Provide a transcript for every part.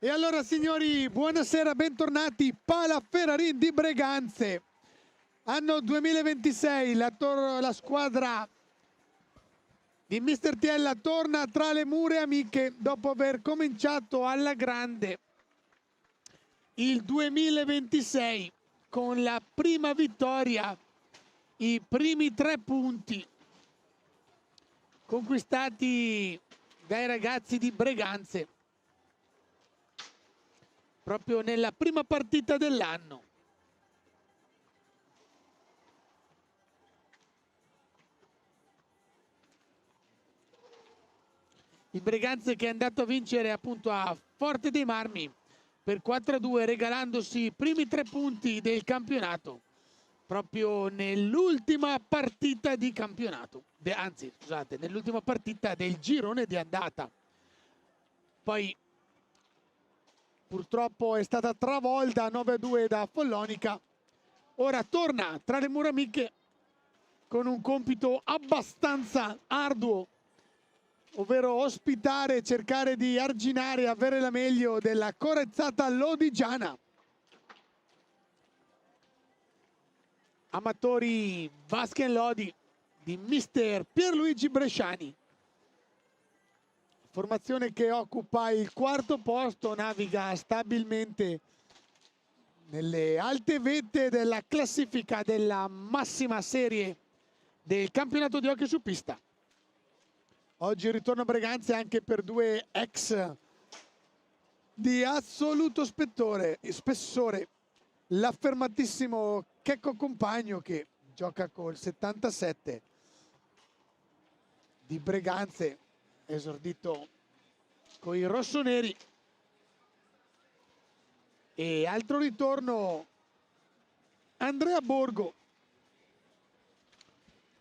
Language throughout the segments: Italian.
E allora signori, buonasera, bentornati. Pala Ferrarin di Breganze. Anno 2026, la squadra di Mister Tiella torna tra le mura amiche dopo aver cominciato alla grande il 2026 con la prima vittoria, i primi 3 punti conquistati dai ragazzi di Breganze proprio nella prima partita dell'anno. Il Breganze che è andato a vincere appunto a Forte dei Marmi per 4-2, regalandosi i primi 3 punti del campionato proprio nell'ultima partita di campionato, anzi scusate, nell'ultima partita del girone di andata. Poi purtroppo è stata travolta 9-2 da Follonica. Ora torna tra le mura amiche con un compito abbastanza arduo, ovvero ospitare, cercare di arginare e avere la meglio della corazzata lodigiana. Amatori Basket Lodi di mister Pierluigi Bresciani. Formazione che occupa il 4° posto, naviga stabilmente nelle alte vette della classifica della massima serie del campionato di hockey su pista. Oggi ritorno a Breganze anche per 2 ex di assoluto spessore. L'affermatissimo Checco Compagno, che gioca col 77 di Breganze, esordito con i rossoneri. E altro ritorno Andrea Borgo,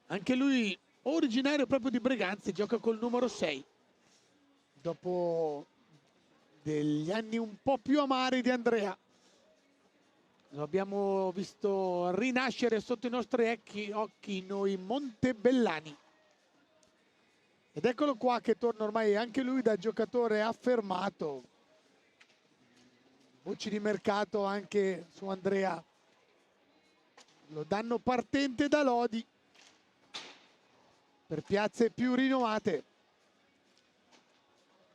anche lui originario proprio di Breganze, gioca col numero 6 dopo degli anni un po' più amari di Andrea. Lo abbiamo visto rinascere sotto i nostri occhi noi montebellani. Ed eccolo qua che torna ormai anche lui da giocatore affermato. Voci di mercato anche su Andrea. Lo danno partente da Lodi per piazze più rinomate.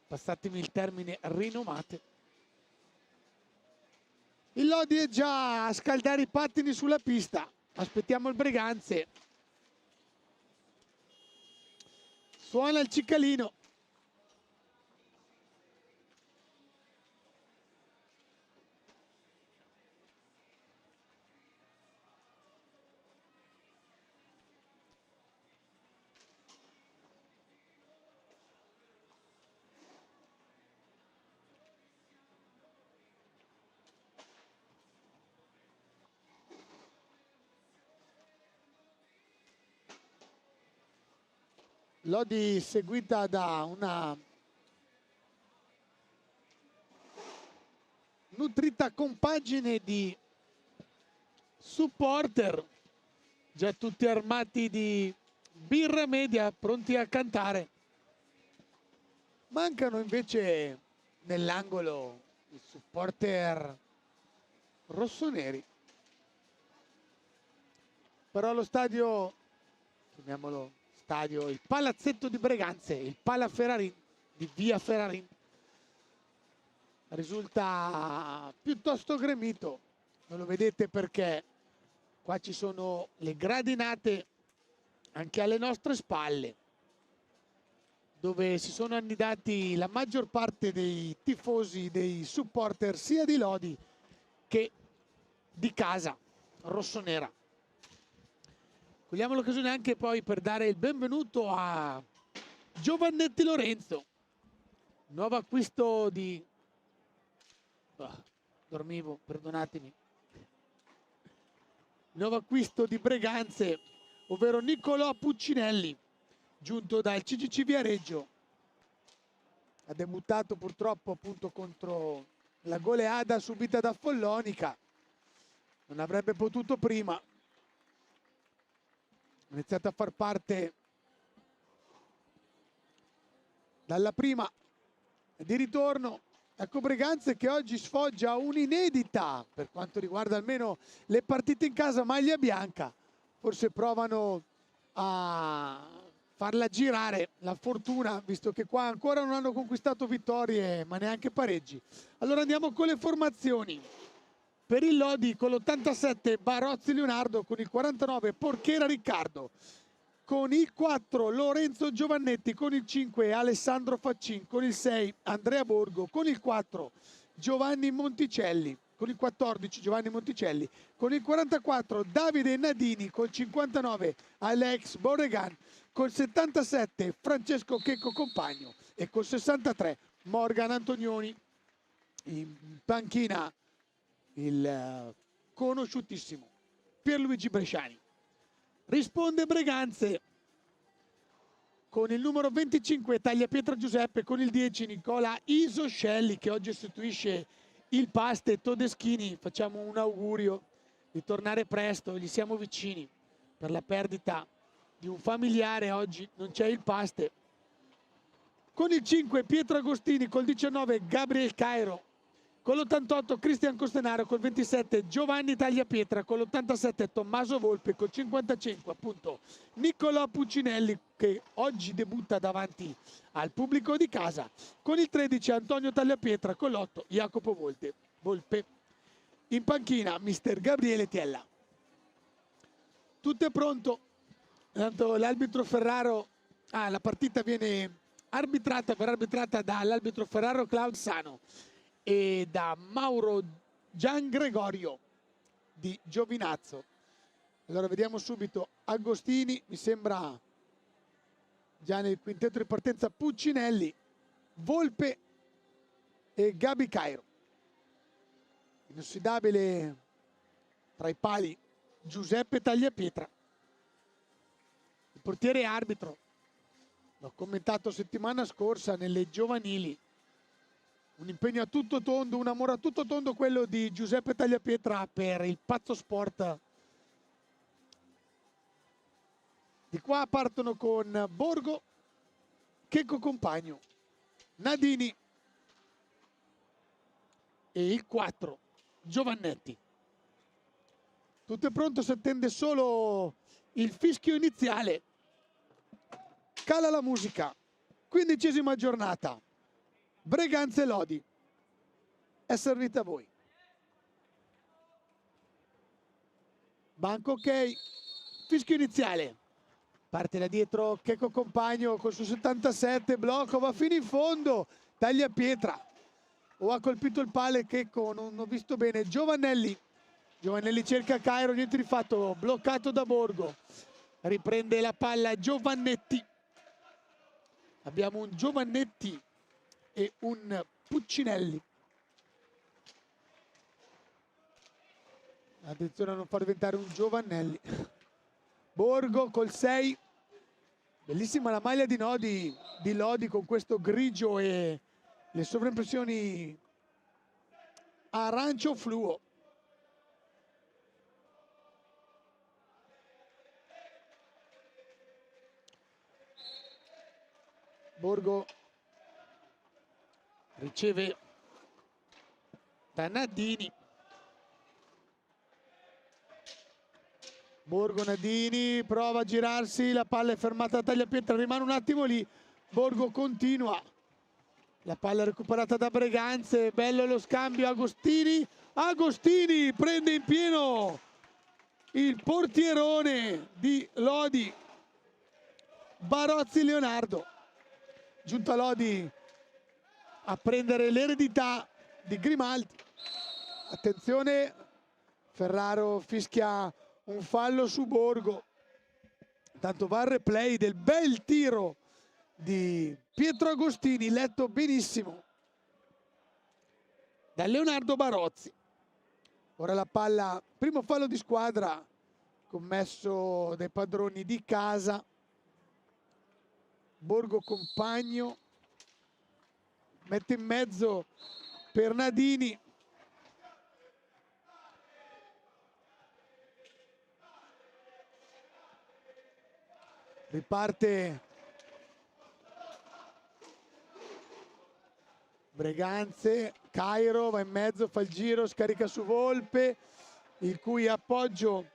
Passatemi il termine rinomate. Il Lodi è già a scaldare i pattini sulla pista. Aspettiamo il Breganze. Suona il cicalino. Lodi seguita da una nutrita compagine di supporter, già tutti armati di birra media, pronti a cantare. Mancano invece nell'angolo i supporter rossoneri. Però lo stadio, chiamiamolo stadio, il palazzetto di Breganze, il Pala Ferrarin di via Ferrarin, risulta piuttosto gremito. Non lo vedete perché qua ci sono le gradinate anche alle nostre spalle, dove si sono annidati la maggior parte dei tifosi, dei supporter sia di Lodi che di casa rossonera. Cogliamo l'occasione anche poi per dare il benvenuto a Giovannetti Lorenzo, nuovo acquisto di... dormivo, perdonatemi. Nuovo acquisto di Breganze, ovvero Niccolò Puccinelli, giunto dal CGC Viareggio. Ha debuttato purtroppo appunto contro la goleada subita da Follonica. Non avrebbe potuto prima. Ha iniziato a far parte dalla prima di ritorno Ecco Breganze che oggi sfoggia un'inedita per quanto riguarda almeno le partite in casa, maglia bianca. Forse provano a farla girare la fortuna, visto che qua ancora non hanno conquistato vittorie ma neanche pareggi. Allora andiamo con le formazioni. Per il Lodi con l'87 Barozzi Leonardo, con il 49 Porchera Riccardo, con il 4 Lorenzo Giovannetti, con il 5 Alessandro Faccin, con il 6 Andrea Borgo, con il 4 Giovanni Monticelli, con il 14 Giovanni Monticelli, con il 44 Davide Nadini, col 59 Alex Borregan, col 77 Francesco Checco Compagno e col 63 Morgan Antonioni. In panchina il conosciutissimo Pierluigi Bresciani. Risponde Breganze con il numero 25 Tagliapietra Giuseppe, con il 10 Nicola Isoscelli che oggi sostituisce il Paste Todeschini. Facciamo un augurio di tornare presto, gli siamo vicini per la perdita di un familiare. Oggi non c'è il Paste. Con il 5 Pietro Agostini, col 19 Gabriel Cairo, con l'88 Cristian Costenaro, col 27 Giovanni Tagliapietra, con l'87 Tommaso Volpe, col 55 appunto Niccolò Puccinelli che oggi debutta davanti al pubblico di casa, con il 13 Antonio Tagliapietra, con l'8 Jacopo Volpe. In panchina mister Gabriele Tiella. Tutto è pronto. Tanto l'arbitro Ferraro, la partita verrà arbitrata dall'arbitro Ferraro Claudsano e da Mauro Giangregorio di Giovinazzo. Allora vediamo subito Agostini, mi sembra già nel quintetto di partenza Puccinelli, Volpe e Gabi Cairo. Inossidabile tra i pali Giuseppe Tagliapietra. Il portiere arbitro, l'ho commentato settimana scorsa nelle giovanili, un impegno a tutto tondo, un amore a tutto tondo quello di Giuseppe Tagliapietra per il Pazzo Sport. Di qua partono con Borgo, Checco Compagno, Nadini e il 4 Giovannetti. Tutto è pronto, si attende solo il fischio iniziale. Cala la musica. 15ª giornata. Breganze Lodi. È servita a voi. Banco ok. Fischio iniziale. Parte da dietro Checco Compagno col suo 77. Blocco, va fino in fondo. Tagliapietra. O ha colpito il palo Checco, non ho visto bene. Giovannelli cerca Cairo, niente di fatto. Bloccato da Borgo. Riprende la palla Giovannetti. Abbiamo un Giovannetti e un Puccinelli. Attenzione a non far diventare un Giovannelli. Borgo col 6. Bellissima la maglia di Lodi con questo grigio e le sovraimpressioni arancio fluo. Borgo riceve da Nadini. Borgo, Nadini prova a girarsi, la palla è fermata da Tagliapietra, rimane un attimo lì. Borgo continua. La palla recuperata da Breganze, bello lo scambio. Agostini prende in pieno il portierone di Lodi, Barozzi Leonardo. Giunta Lodi a prendere l'eredità di Grimaldi. Attenzione, Ferraro fischia un fallo su Borgo. Tanto va il replay del bel tiro di Pietro Agostini, letto benissimo da Leonardo Barozzi. Ora la palla, primo fallo di squadra commesso dai padroni di casa. Borgo Compagno mette in mezzo per Nadini. Riparte Breganze, Cairo va in mezzo, fa il giro, scarica su Volpe, il cui appoggio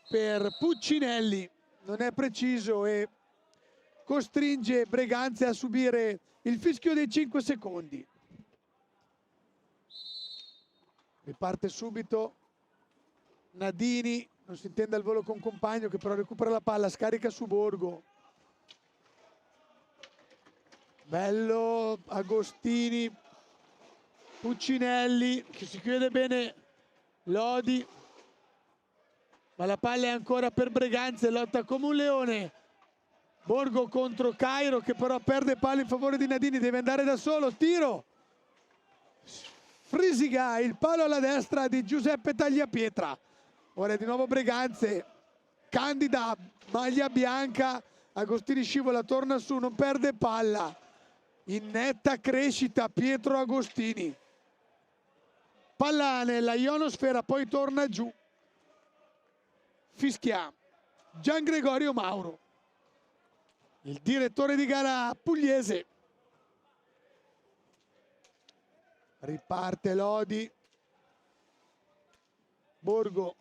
per Puccinelli non è preciso e costringe Breganze a subire il fischio dei 5 secondi. Riparte subito Nadini, non si intende al volo con Compagno che però recupera la palla, scarica su Borgo. Bello Agostini, Puccinelli che si chiude bene Lodi, ma la palla è ancora per Breganze, lotta come un leone. Borgo contro Cairo che però perde palla in favore di Nadini, deve andare da solo, tiro. Frisiga, il palo alla destra di Giuseppe Tagliapietra. Ora di nuovo Breganze, candida, maglia bianca, Agostini scivola, torna su, non perde palla. In netta crescita Pietro Agostini. Palla nella ionosfera, poi torna giù. Fischia Gian Gregorio Mauro, il direttore di gara pugliese. Riparte Lodi, Borgo,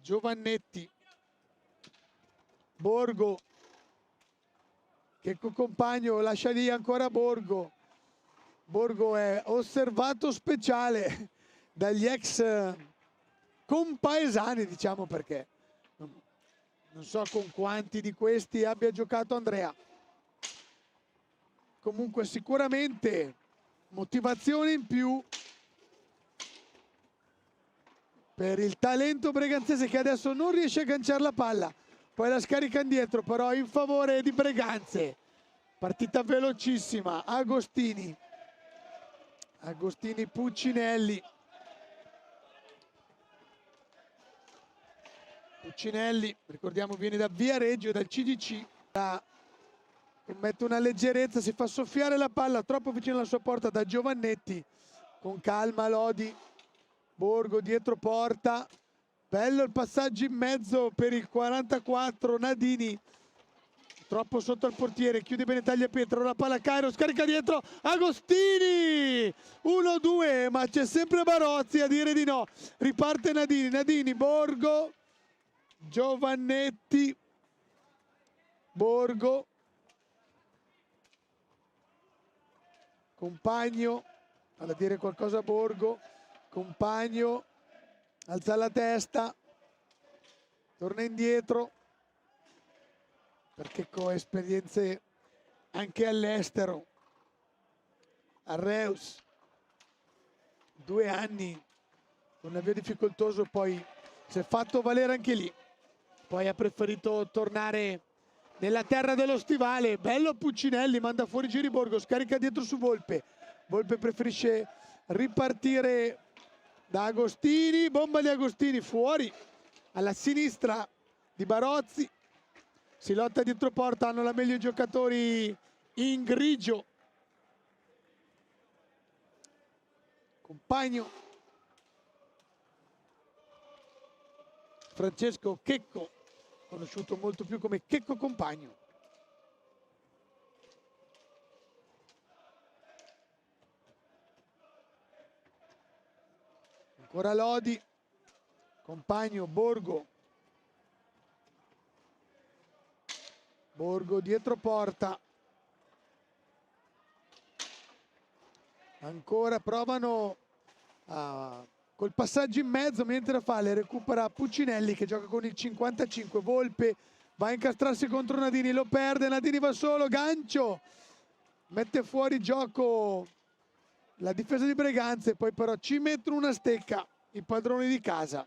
Giovannetti, Borgo che con Compagno lascia lì ancora Borgo. Borgo è osservato speciale dagli ex compaesani, diciamo, perché non so con quanti di questi abbia giocato Andrea. Comunque sicuramente motivazione in più per il talento breganzese che adesso non riesce a agganciare la palla, poi la scarica indietro però in favore di Breganze. Partita velocissima, Agostini, Puccinelli, ricordiamo viene da Viareggio, dal CDC, commette una leggerezza, si fa soffiare la palla troppo vicino alla sua porta da Giovannetti, con calma Lodi, Borgo dietro porta, bello il passaggio in mezzo per il 44 Nadini, troppo sotto al portiere, chiude bene Tagliapietra, la palla Cairo, scarica dietro Agostini, 1-2, ma c'è sempre Barozzi a dire di no, riparte Nadini, Borgo, Giovannetti, Borgo, Compagno, vado a dire qualcosa a Borgo, Compagno, alza la testa, torna indietro, perché con esperienze anche all'estero, a Reus, 2 anni, un avvio difficoltoso, poi si è fatto valere anche lì, poi ha preferito tornare nella terra dello stivale. Bello Puccinelli, manda fuori Giriborgo, scarica dietro su Volpe, Volpe preferisce ripartire da Agostini, bomba di Agostini fuori alla sinistra di Barozzi, si lotta dietro porta, hanno la meglio i giocatori in grigio. Compagno, Francesco Checco, conosciuto molto più come Checco Compagno. Ancora Lodi, Compagno, Borgo, dietro porta, ancora provano col passaggio in mezzo, mentre Falle recupera Puccinelli che gioca con il 55, Volpe va a incastrarsi contro Nadini, lo perde, Nadini va solo, gancio, mette fuori gioco la difesa di Breganze, poi però ci mettono una stecca i padroni di casa.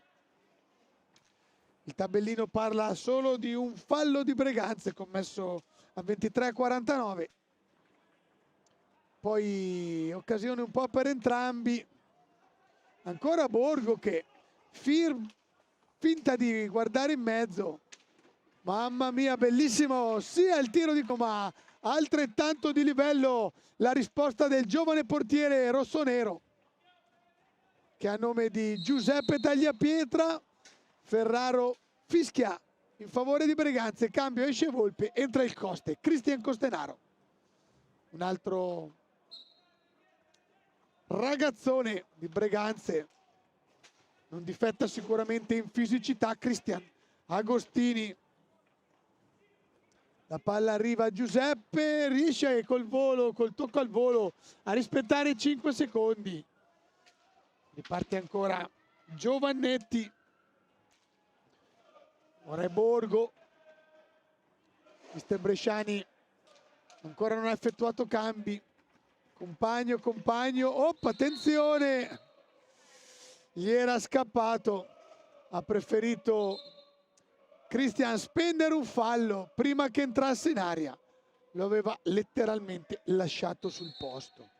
Il tabellino parla solo di un fallo di Breganze commesso a 23:49. Poi occasione un po' per entrambi. Ancora Borgo che finta di guardare in mezzo. Mamma mia, bellissimo sia il tiro di ma altrettanto di livello la risposta del giovane portiere rossonero che a nome di Giuseppe Tagliapietra. Ferraro fischia in favore di Breganze, cambio, esce Volpe, entra il Coste, Cristian Costenaro. Un altro ragazzone di Breganze, non difetta sicuramente in fisicità, Cristian Agostini. La palla arriva a Giuseppe, riesce col volo, col tocco al volo a rispettare i 5 secondi. Riparte ancora Giovannetti. Ora è Borgo. Mister Bresciani ancora non ha effettuato cambi. Compagno, attenzione! Gli era scappato. Ha preferito Cristian spendere un fallo prima che entrasse in aria. Lo aveva letteralmente lasciato sul posto.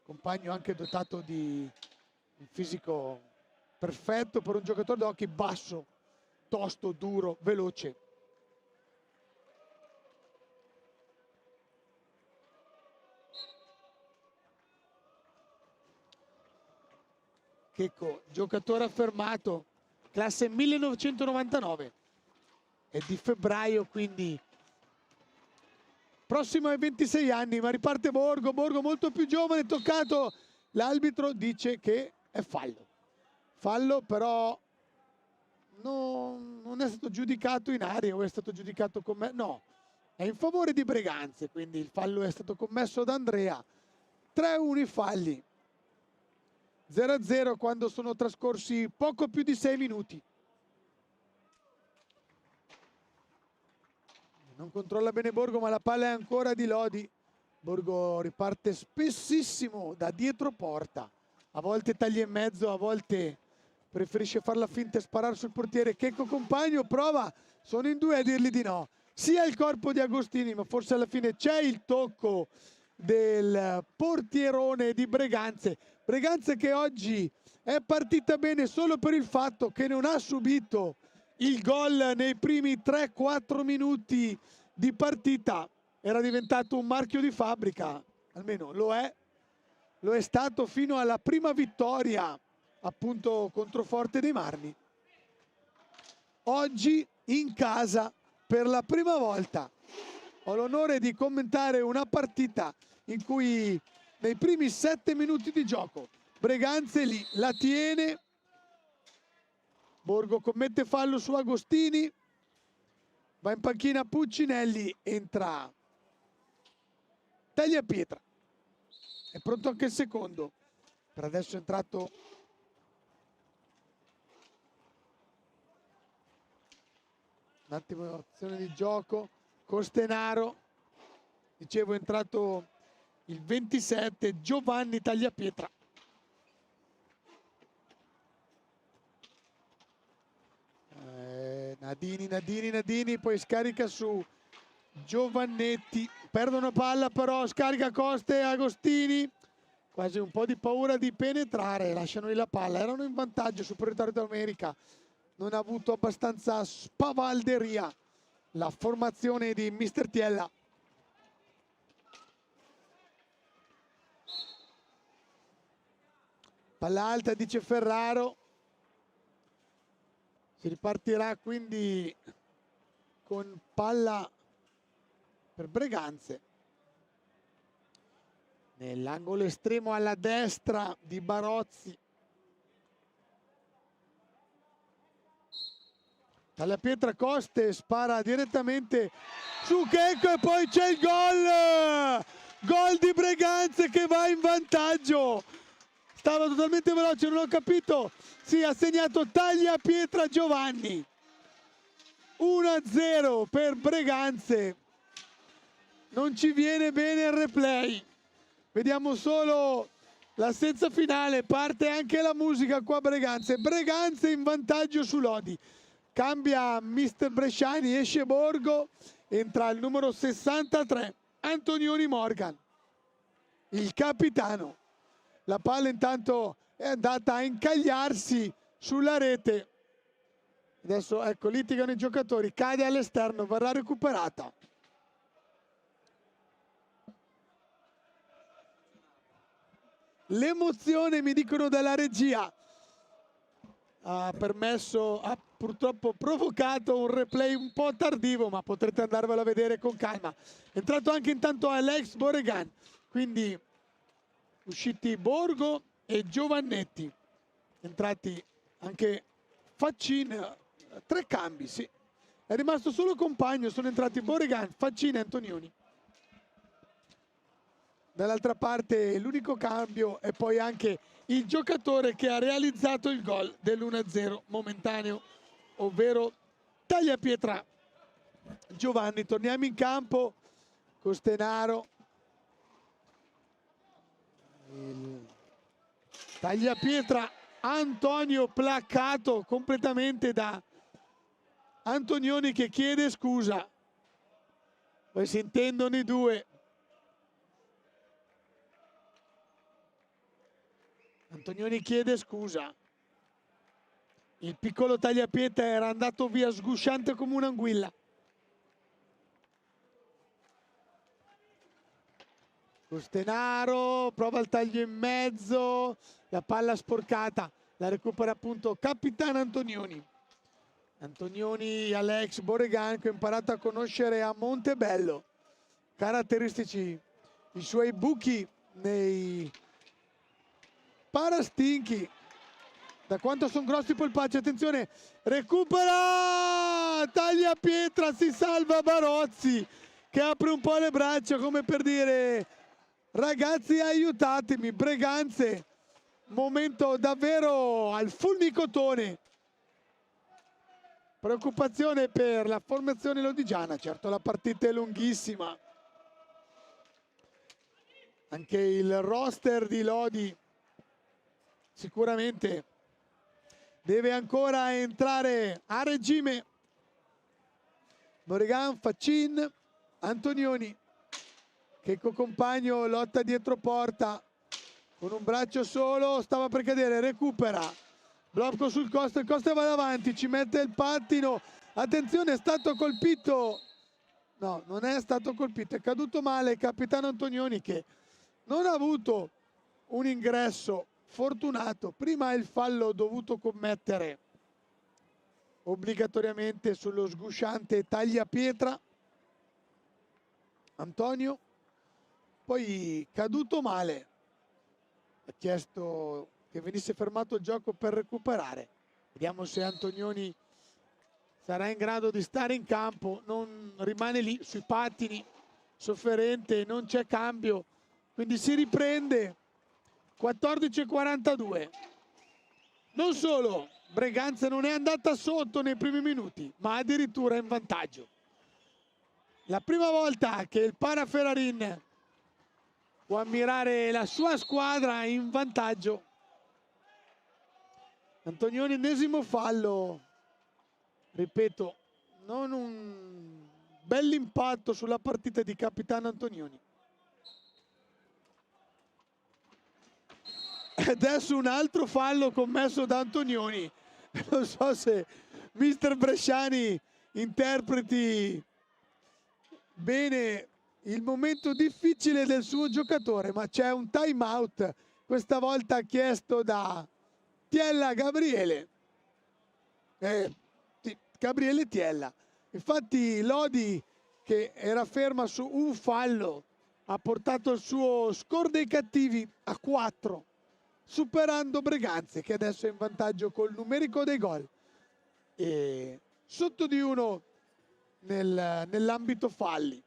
Compagno anche dotato di un fisico perfetto per un giocatore d'hockey, basso, tosto, duro, veloce. Checco, giocatore affermato, classe 1999, è di febbraio, quindi prossimo ai 26 anni, ma riparte Borgo molto più giovane, toccato, l'arbitro dice che è fallo. Fallo però non è stato giudicato in aria o è stato giudicato come... No, è in favore di Breganze, quindi il fallo è stato commesso da Andrea. 3-1 i falli. 0-0 quando sono trascorsi poco più di 6 minuti. Non controlla bene Borgo, ma la palla è ancora di Lodi. Borgo riparte spessissimo da dietro porta. A volte taglia in mezzo, a volte preferisce far la finta e sparare sul portiere. Checco compagno, prova, sono in due a dirgli di no. Sia il corpo di Agostini, ma forse alla fine c'è il tocco del portierone di Breganze. Breganze che oggi è partita bene solo per il fatto che non ha subito il gol nei primi 3-4 minuti di partita. Era diventato un marchio di fabbrica, almeno lo è stato fino alla prima vittoria appunto contro Forte dei Marmi. Oggi in casa per la prima volta ho l'onore di commentare una partita in cui nei primi 7 minuti di gioco Breganze lì la tiene. Borgo commette fallo su Agostini, va in panchina Puccinelli, entra Tagliapietra, è pronto anche il secondo. Per adesso è entrato un attimo azione di gioco, Costenaro, dicevo è entrato il 27 Giovanni Tagliapietra. Nadini, poi scarica su Giovannetti, perdono palla però, scarica Coste, Agostini, quasi un po' di paura di penetrare, lasciano lì la palla, erano in vantaggio, superiorità numerica, non ha avuto abbastanza spavalderia la formazione di Mister Tiella. Palla alta, dice Ferraro. Si ripartirà quindi con palla per Breganze. Nell'angolo estremo alla destra di Barozzi. Tagliapietra, Coste spara direttamente su Checco e poi c'è il gol! Gol di Breganze che va in vantaggio. Stava totalmente veloce, non ho capito. Sì, ha segnato Tagliapietra Giovanni. 1-0 per Breganze. Non ci viene bene il replay. Vediamo solo l'assenza finale. Parte anche la musica qua a Breganze. Breganze in vantaggio su Lodi. Cambia Mister Bresciani, esce Borgo. Entra il numero 63, Antonioni Morgan, il capitano. La palla intanto è andata a incagliarsi sulla rete. Adesso ecco, litigano i giocatori, cade all'esterno, verrà recuperata. L'emozione, mi dicono dalla regia, ha purtroppo provocato un replay un po' tardivo, ma potrete andarvelo a vedere con calma. È entrato anche intanto Alex Boregan, quindi usciti Borgo e Giovannetti, entrati anche Faccin, 3 cambi, sì. È rimasto solo Compagno, sono entrati Borregan, Faccin e Antonioni. Dall'altra parte l'unico cambio è poi anche il giocatore che ha realizzato il gol dell'1-0 momentaneo, ovvero Tagliapietra Giovanni. Torniamo in campo, Costenaro, il Tagliapietra Antonio placcato completamente da Antonioni che chiede scusa, poi si intendono i due. Antonioni chiede scusa. Il piccolo Tagliapietra era andato via sgusciante come un'anguilla. Costenaro prova il taglio in mezzo, la palla sporcata, la recupera appunto capitano Antonioni. Antonioni all'ex Borregan che ho imparato a conoscere a Montebello. Caratteristici i suoi buchi nei parastinchi. Da quanto sono grossi i polpacci, attenzione, recupera Tagliapietra, si salva Barozzi che apre un po' le braccia come per dire ragazzi aiutatemi, Breganze, momento davvero al fulmicotone. Preoccupazione per la formazione lodigiana, certo la partita è lunghissima. Anche il roster di Lodi sicuramente deve ancora entrare a regime. Borregan, Faccin, Antonioni, Checco Compagno lotta dietro porta con un braccio solo, stava per cadere, recupera, blocco sul Costa, il Costa va davanti, ci mette il pattino, attenzione è stato colpito, no non è stato colpito, è caduto male il capitano Antonioni che non ha avuto un ingresso fortunato, prima il fallo dovuto commettere obbligatoriamente sullo sgusciante Tagliapietra Antonio, poi caduto male, ha chiesto che venisse fermato il gioco per recuperare. Vediamo se Antonioni sarà in grado di stare in campo, non rimane lì sui pattini, sofferente, non c'è cambio, quindi si riprende. 14:42. Non solo, Breganze non è andata sotto nei primi minuti, ma addirittura in vantaggio. La prima volta che il Paraferrarin può ammirare la sua squadra in vantaggio. Antonioni, ennesimo fallo, ripeto, non un bell'impatto sulla partita di capitano Antonioni. Adesso un altro fallo commesso da Antonioni. Non so se mister Bresciani interpreti bene il momento difficile del suo giocatore, ma c'è un time out, questa volta chiesto da Tiella Gabriele. Sì, Gabriele Tiella. Infatti Lodi, che era ferma su un fallo, ha portato il suo score dei cattivi a 4. Superando Breganze che adesso è in vantaggio col numerico dei gol e sotto di 1 nell'ambito falli.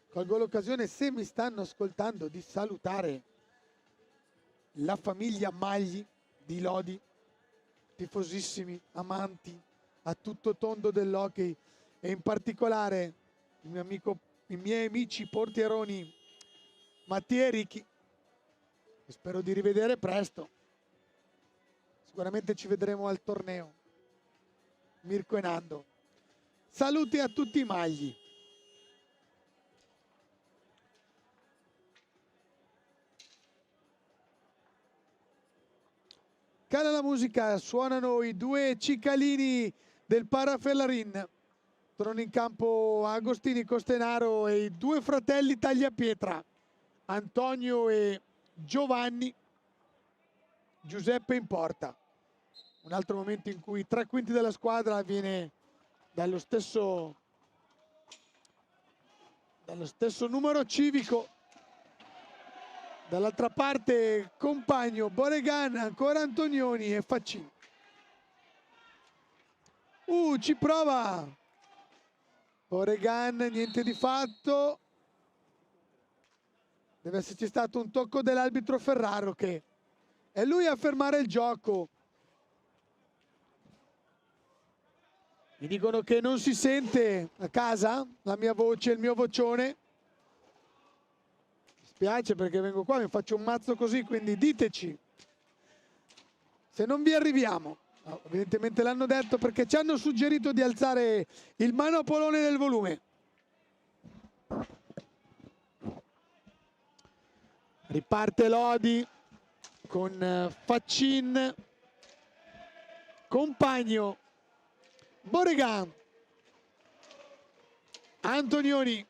Colgo l'occasione, se mi stanno ascoltando, di salutare la famiglia Magli di Lodi, tifosissimi, amanti a tutto tondo dell'hockey e in particolare i miei amici portieroni Mattia e Ricky, che spero di rivedere presto. Sicuramente ci vedremo al torneo. Mirko e Nando. Saluti a tutti i Magli. Cala la musica, suonano i due cicalini del Paraferrarin. Tornano in campo Agostini Costenaro e i due fratelli Tagliapietra, Antonio e Giovanni. Giuseppe in porta. Un altro momento in cui 3/5 della squadra viene dallo stesso numero civico. Dall'altra parte Compagno, Boregan, ancora Antonioni e Faccin. Ci prova Boregan, niente di fatto. Deve esserci stato un tocco dell'arbitro Ferraro, che è lui a fermare il gioco. Mi dicono che non si sente a casa la mia voce, il mio vocione. Mi spiace perché vengo qua, mi faccio un mazzo così, quindi diteci se non vi arriviamo. No, evidentemente l'hanno detto perché ci hanno suggerito di alzare il manopolone del volume. Riparte Lodi con Faccin, Compagno, Boregan, Antonioni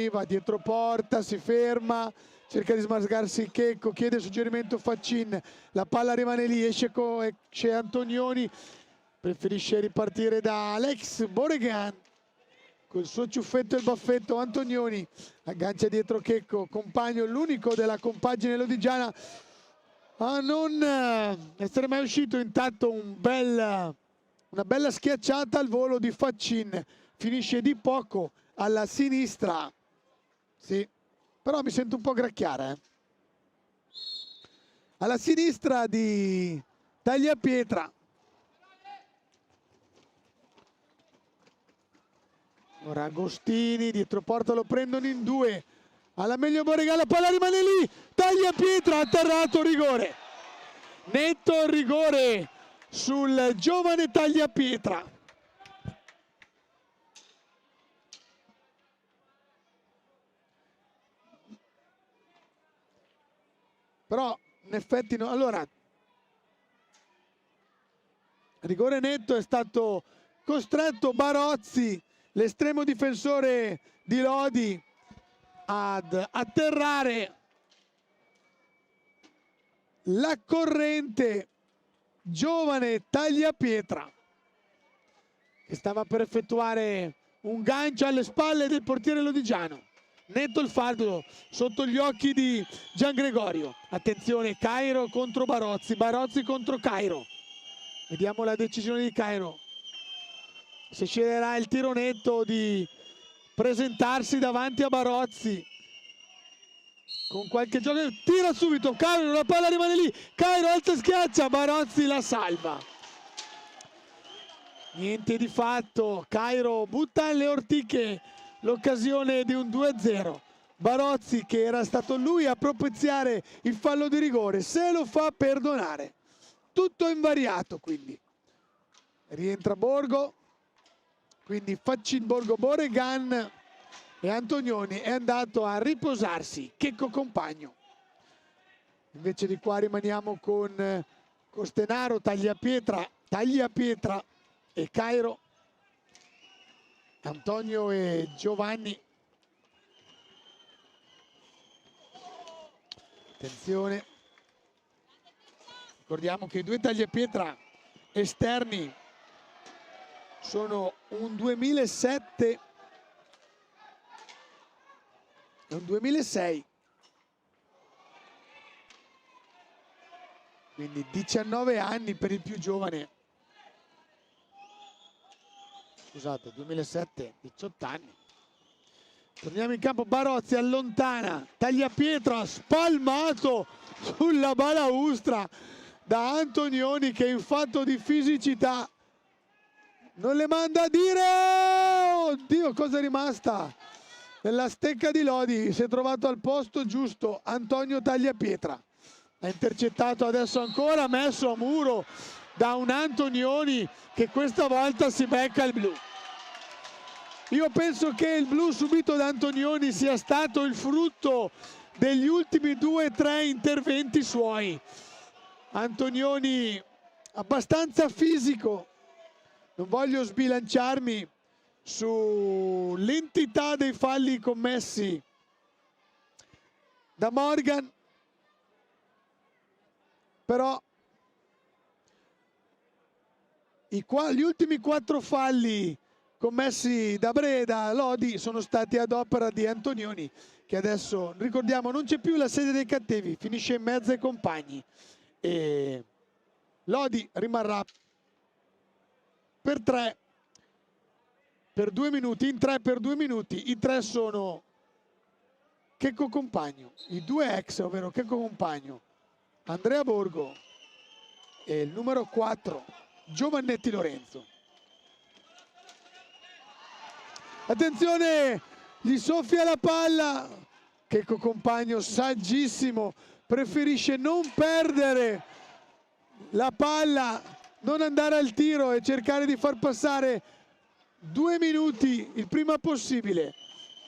va dietro porta, si ferma, cerca di smascarsi Checco, chiede suggerimento Faccin, la palla rimane lì, esce Antonioni, preferisce ripartire da Alex. Boregan col suo ciuffetto e il baffetto, Antonioni aggancia dietro Checco, Compagno, l'unico della compagine lodigiana a non essere mai uscito. Intanto una bella schiacciata al volo di Faccin, finisce di poco alla sinistra. Sì, però mi sento un po' gracchiare. Alla sinistra di Tagliapietra. Ora Agostini, dietro porta lo prendono in due. Alla meglio Boregan, la palla rimane lì. Tagliapietra, atterrato, rigore. Netto rigore sul giovane Tagliapietra. Però in effetti no. Allora, rigore netto, è stato costretto Barozzi, l'estremo difensore di Lodi, ad atterrare la corrente giovane Tagliapietra, che stava per effettuare un gancio alle spalle del portiere lodigiano. Netto il fallo sotto gli occhi di Giangregorio. Attenzione, Cairo contro Barozzi, Barozzi contro Cairo. Vediamo la decisione di Cairo, se sceglierà il tiro netto di presentarsi davanti a Barozzi con qualche gioco. Tira subito Cairo, la palla rimane lì, Cairo alza e schiaccia, Barozzi la salva. Niente di fatto, Cairo butta alle ortiche l'occasione di un 2-0. Barozzi, che era stato lui a propiziare il fallo di rigore, se lo fa perdonare. Tutto invariato, quindi. Rientra Borgo, quindi Faccin, Borgo, Boregan e Antonioni è andato a riposarsi. Checco Compagno. Invece di qua rimaniamo con Costenaro, Tagliapietra e Cairo, Antonio e Giovanni. Attenzione, ricordiamo che i due Tagliapietra esterni sono un 2007 e un 2006, quindi 19 anni per il più giovane. Scusate, 2007, 18 anni. Torniamo in campo, Barozzi allontana, Tagliapietra spalmato sulla balaustra da Antonioni, che in fatto di fisicità non le manda a dire. Oddio, cosa è rimasta? Nella stecca di Lodi si è trovato al posto giusto Antonio Tagliapietra. Ha intercettato adesso ancora, messo a muro da un Antonioni che questa volta si becca il blu. Io penso che il blu subito da Antonioni sia stato il frutto degli ultimi 2 o 3 interventi suoi. Antonioni abbastanza fisico, non voglio sbilanciarmi sull'entità dei falli commessi da Morgan, però gli ultimi 4 falli commessi da Lodi sono stati ad opera di Antonioni, che adesso, ricordiamo, non c'è più la sede dei cattivi, finisce in mezzo ai compagni e Lodi rimarrà per 3 per 2 minuti, in 3 per 2 minuti. I 3 sono Checco Compagno, i 2 ex, ovvero Checco Compagno, Andrea Borgo e il numero 4 Giovannetti Lorenzo. Attenzione, gli soffia la palla, Checco Compagno saggissimo, preferisce non perdere la palla, non andare al tiro e cercare di far passare 2 minuti il prima possibile.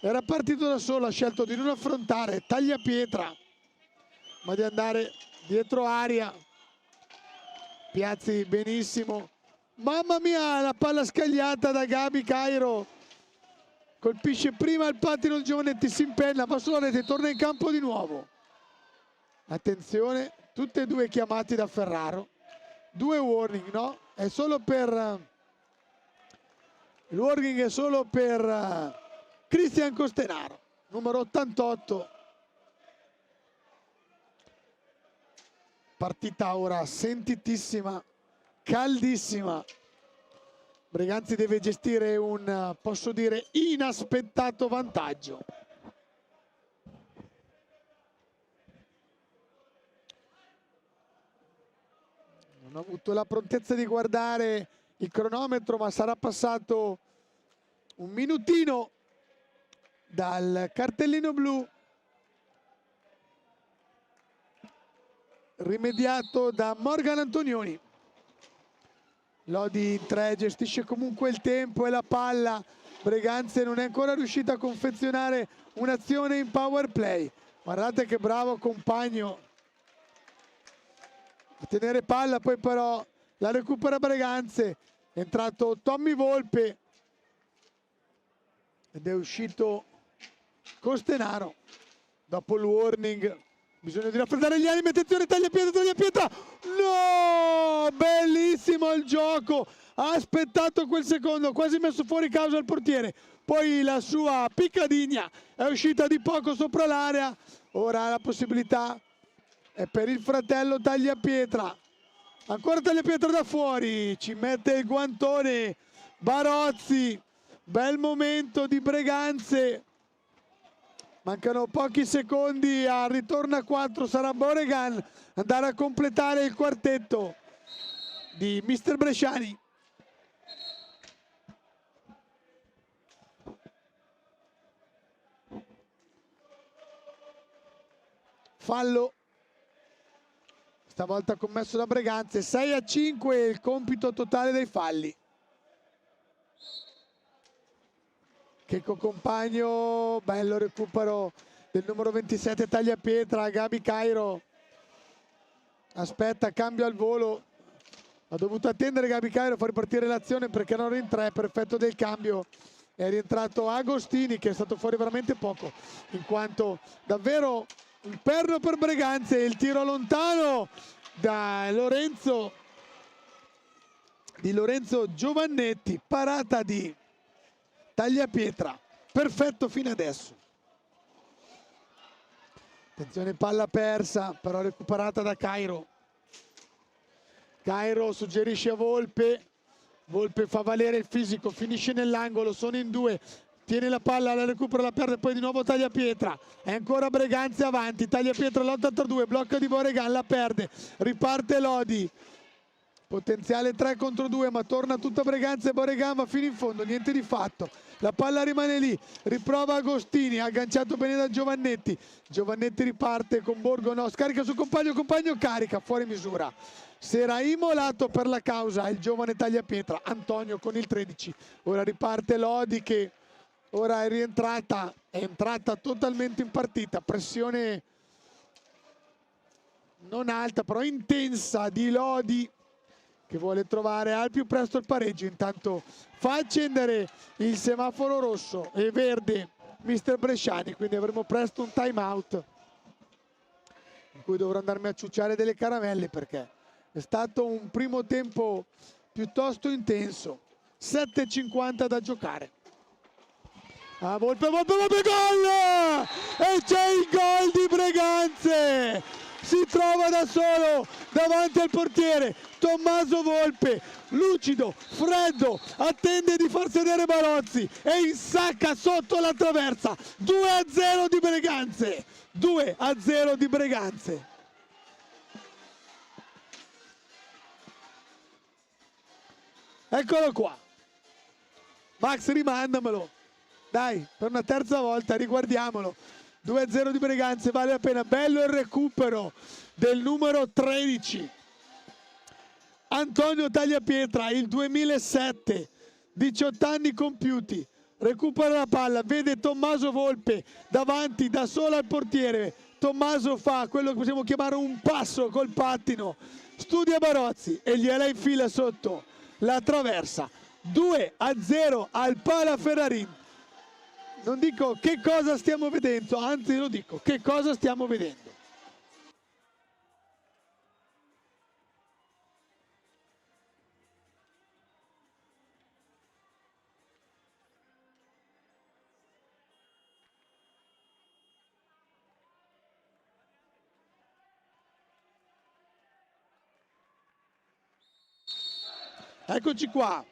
Era partito da solo, ha scelto di non affrontare tagliapietra, ma di andare dietro aria. Piazzi benissimo. Mamma mia, la palla scagliata da Gabi Cairo. Colpisce prima il pattino il Giovannetti, si impenna, va sulla rete, torna in campo di nuovo. Attenzione, tutti e 2 chiamati da Ferraro. 2 warning, no? È solo per... Il warning è solo per Cristian Costenaro, numero 88. Partita ora sentitissima, caldissima. Breganzi deve gestire un, posso dire, inaspettato vantaggio. Non ho avuto la prontezza di guardare il cronometro, ma sarà passato un minutino dal cartellino blu rimediato da Morgan Antonioni. Lodi in 3 gestisce comunque il tempo e la palla. Breganze non è ancora riuscita a confezionare un'azione in power play. Guardate che bravo Compagno a tenere palla, poi però la recupera Breganze. È entrato Tommy Volpe ed è uscito Costenaro. Dopo il warning bisogna di raffreddare gli animi. Attenzione, tagliapietra. No, bellissimo il gioco, ha aspettato quel secondo, quasi messo fuori causa il portiere, poi la sua piccadigna è uscita di poco sopra l'area. Ora la possibilità è per il fratello Tagliapietra. Ancora Tagliapietra da fuori, ci mette il guantone Barozzi. Bel momento di Breganze. Mancano pochi secondi al ritorno a 4, sarà Boregan andare a completare il quartetto di Mister Bresciani. Fallo, stavolta commesso da Breganze. 6-5 il compito totale dei falli. Checco Compagno, bello recupero del numero 27 Tagliapietra. Gabi Cairo aspetta, cambio al volo, ha dovuto attendere Gabi Cairo a far partire l'azione perché non era in 3, per effetto del cambio è rientrato Agostini, che è stato fuori veramente poco, in quanto davvero un perno per Breganze. Il tiro lontano da Lorenzo Giovannetti, parata di Tagliapietra, perfetto fino adesso. Attenzione, palla persa, però recuperata da Cairo. Cairo suggerisce a Volpe, Volpe fa valere il fisico, finisce nell'angolo, sono in 2, tiene la palla, la recupera, la perde, poi di nuovo Tagliapietra, è ancora Breganze avanti, Tagliapietra l'82, blocca di Boregan, la perde, riparte Lodi. Potenziale 3 contro 2, ma torna tutta Breganze e Boregan va fino in fondo, niente di fatto. La palla rimane lì, riprova Agostini, agganciato bene da Giovannetti. Giovannetti riparte con Borgo, no, scarica sul compagno, compagno carica, fuori misura. Si era immolato per la causa il giovane Tagliapietra, Antonio con il 13. Ora riparte Lodi che ora è entrata totalmente in partita. Pressione non alta, però intensa di Lodi, che vuole trovare al più presto il pareggio. Intanto fa accendere il semaforo rosso e verde Mister Bresciani, quindi avremo presto un time out in cui dovrò andarmi a ciucciare delle caramelle perché è stato un primo tempo piuttosto intenso. 7,50 da giocare. Volpe, gol! E c'è il gol di Breganze! Si trova da solo davanti al portiere Tommaso Volpe, lucido, freddo, attende di far sedere Barozzi e insacca sotto la traversa. 2-0 di Breganze, 2-0 di Breganze. Eccolo qua, Max, rimandamelo, dai, per una terza volta, riguardiamolo. 2-0 di Breganze, vale la pena. Bello il recupero del numero 13, Antonio Tagliapietra, il 2007, 18 anni compiuti, recupera la palla, vede Tommaso Volpe davanti da solo al portiere. Tommaso fa quello che possiamo chiamare un passo col pattino, studia Barozzi e gliela infila sotto la traversa. 2-0 al Palaferrarin. Non dico che cosa stiamo vedendo, anzi lo dico, che cosa stiamo vedendo. Eccoci qua,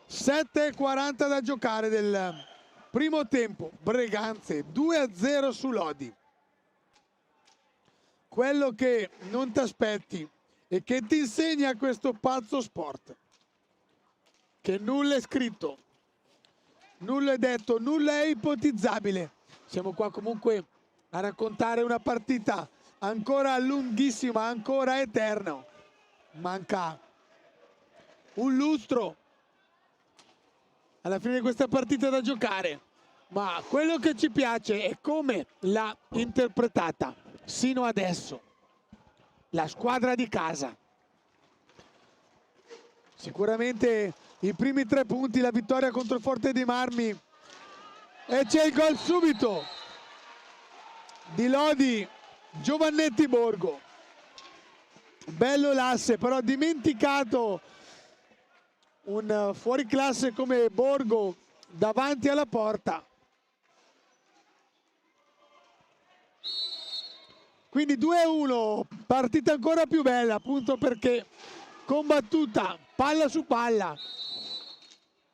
7,40 da giocare del primo tempo. Breganze 2-0 su Lodi. Quello che non ti aspetti e che ti insegna questo pazzo sport, che nulla è scritto, nulla è detto, nulla è ipotizzabile. Siamo qua comunque a raccontare una partita ancora lunghissima, ancora eterna. Manca un lustro alla fine di questa partita da giocare, ma quello che ci piace è come l'ha interpretata sino adesso la squadra di casa. Sicuramente i primi 3 punti, la vittoria contro il Forte dei Marmi, e c'è il gol subito di Lodi, Giovannetti Borgo. Bello l'asse, però dimenticato un fuoriclasse come Borgo davanti alla porta. Quindi 2-1, partita ancora più bella, appunto perché combattuta palla su palla.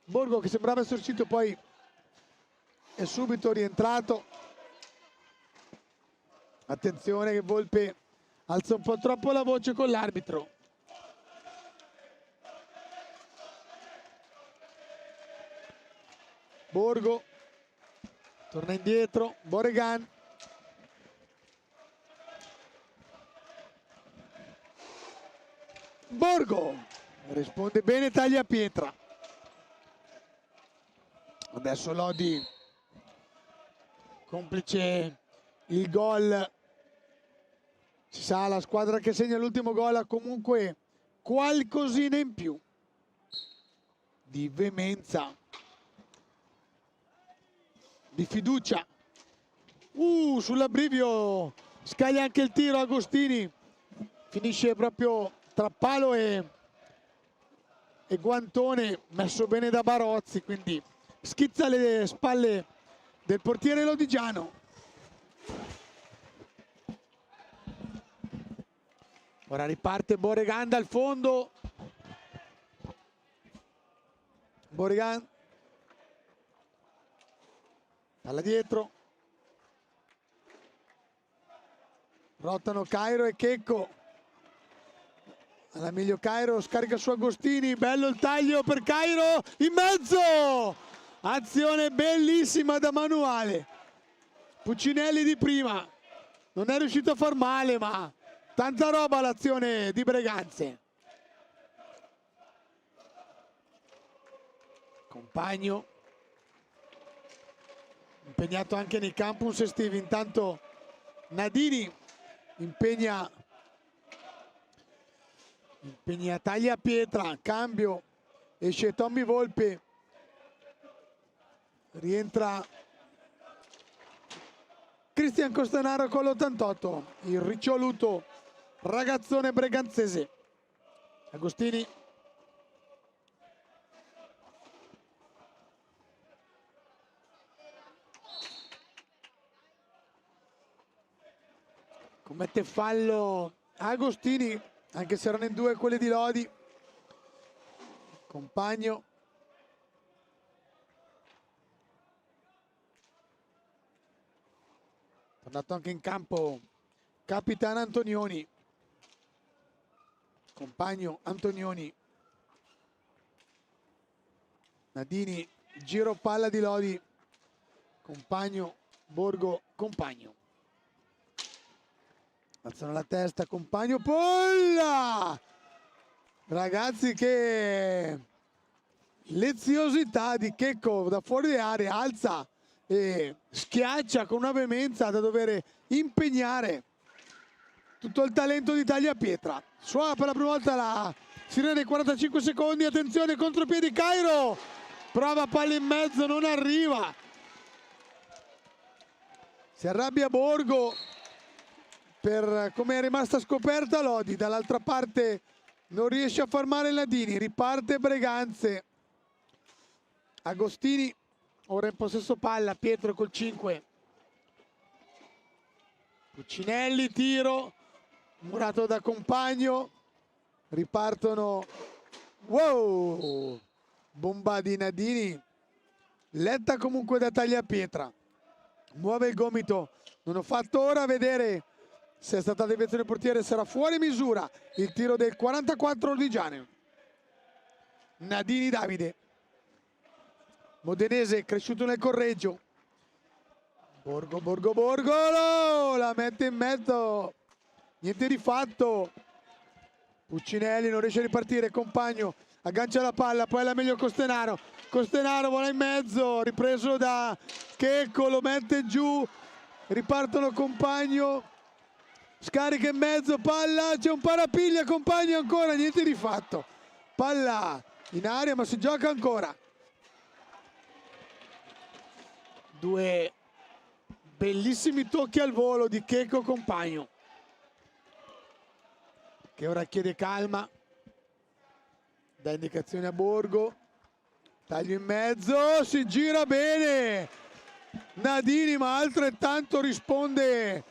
Borgo che sembrava essere uscito, poi è subito rientrato. Attenzione che Volpe alza un po' troppo la voce con l'arbitro. Borgo torna indietro, Boregan. Borgo risponde bene Tagliapietra. Adesso Lodi, complice il gol, si sa, la squadra che segna l'ultimo gol ha comunque qualcosina in più di veemenza, di fiducia. Sull'abbrivio scaglia anche il tiro Agostini, finisce proprio tra palo e guantone, messo bene da Barozzi, quindi schizza le spalle del portiere lodigiano. Ora riparte Boregan dal fondo. Boregan, palla dietro, rotano Cairo e Checco. Alla meglio Cairo, scarica su Agostini, bello il taglio per Cairo, in mezzo! Azione bellissima da manuale. Puccinelli di prima non è riuscito a far male, ma tanta roba l'azione di Breganze. Compagno impegnato anche nei campus estivi. Intanto Nadini impegna Tagliapietra, cambio, esce Tommy Volpe, rientra Cristian Costanaro con l'88, il riccioluto ragazzone breganzese. Agostini. Commette fallo Agostini, anche se erano in due quelli di Lodi. Compagno. Tornato anche in campo capitano Antonioni. Compagno Antonioni. Nadini, giro palla di Lodi. Compagno, Borgo, Compagno. Alzano la testa, Compagno, Polla! Ragazzi, che leziosità di Checco da fuori di area, alza e schiaccia con una veemenza da dover impegnare tutto il talento di Tagliapietra. Suona per la prima volta la sirena dei 45 secondi, attenzione, contropiedi Cairo, prova palla in mezzo, non arriva. Si arrabbia Borgo per come è rimasta scoperta Lodi, dall'altra parte non riesce a far male Nadini, riparte Breganze. Agostini ora in possesso palla, Pietro col 5. Puccinelli, tiro, murato da Compagno, ripartono, wow, bomba di Nadini, letta comunque da Tagliapietra, muove il gomito, non ho fatto ora vedere se è stata deviazione del portiere, sarà fuori misura il tiro del 44 Lodigiano. Nadini Davide, modenese cresciuto nel Correggio. Borgo, no, la mette in mezzo, niente di fatto. Puccinelli non riesce a ripartire, Compagno aggancia la palla, poi la meglio Costenaro. Costenaro vola in mezzo, ripreso da Checco, lo mette giù, ripartono Compagno. Scarica in mezzo, palla, c'è un parapiglia, Compagno ancora, niente di fatto. Palla in aria ma si gioca ancora. Due bellissimi tocchi al volo di Checco Compagno, che ora chiede calma, dà indicazione a Borgo, taglio in mezzo, si gira bene Nadini, ma altrettanto risponde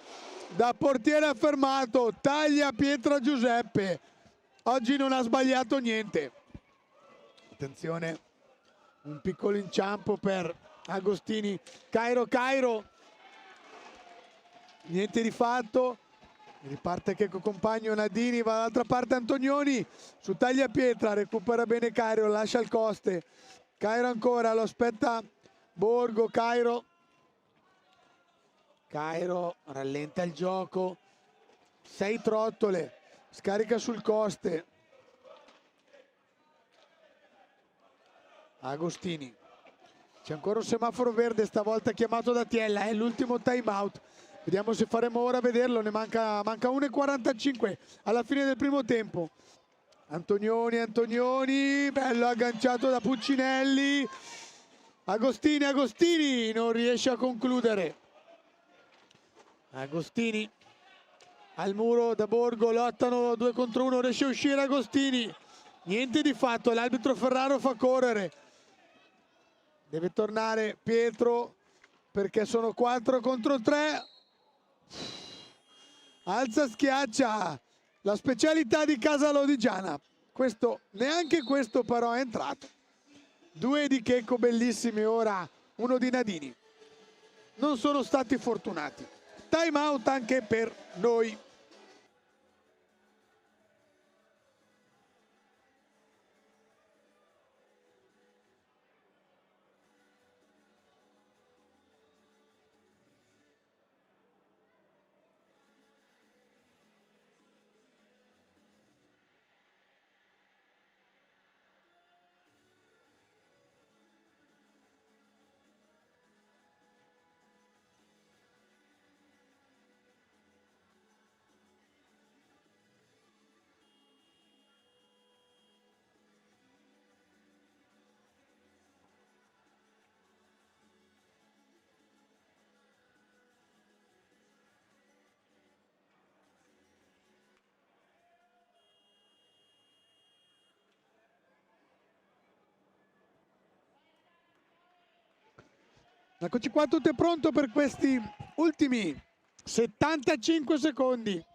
da portiere affermato Tagliapietra Giuseppe. Oggi non ha sbagliato niente. Attenzione, un piccolo inciampo per Agostini. Cairo, niente di fatto. Riparte Checco Compagno, Nadini va dall'altra parte, Antonioni su Tagliapietra, recupera bene Cairo, lascia il Coste. Cairo ancora, lo aspetta Borgo, Cairo rallenta il gioco, 6 trottole, scarica sul Coste. Agostini, c'è ancora un semaforo verde, stavolta chiamato da Tiella, è l'ultimo time out. Vediamo se faremo ora a vederlo, ne manca 1:45 alla fine del primo tempo. Antonioni, bello agganciato da Puccinelli. Agostini non riesce a concludere. Agostini al muro da Borgo, lottano 2 contro 1, riesce a uscire Agostini, niente di fatto, l'arbitro Ferraro fa correre, deve tornare Pietro perché sono 4 contro 3. Alza, schiaccia, la specialità di casa lodigiana. Questo, neanche questo però è entrato. 2 di Checco bellissimi, ora 1 di Nadini. Non sono stati fortunati. Time out anche per noi. Eccoci qua, tutto è pronto per questi ultimi 75 secondi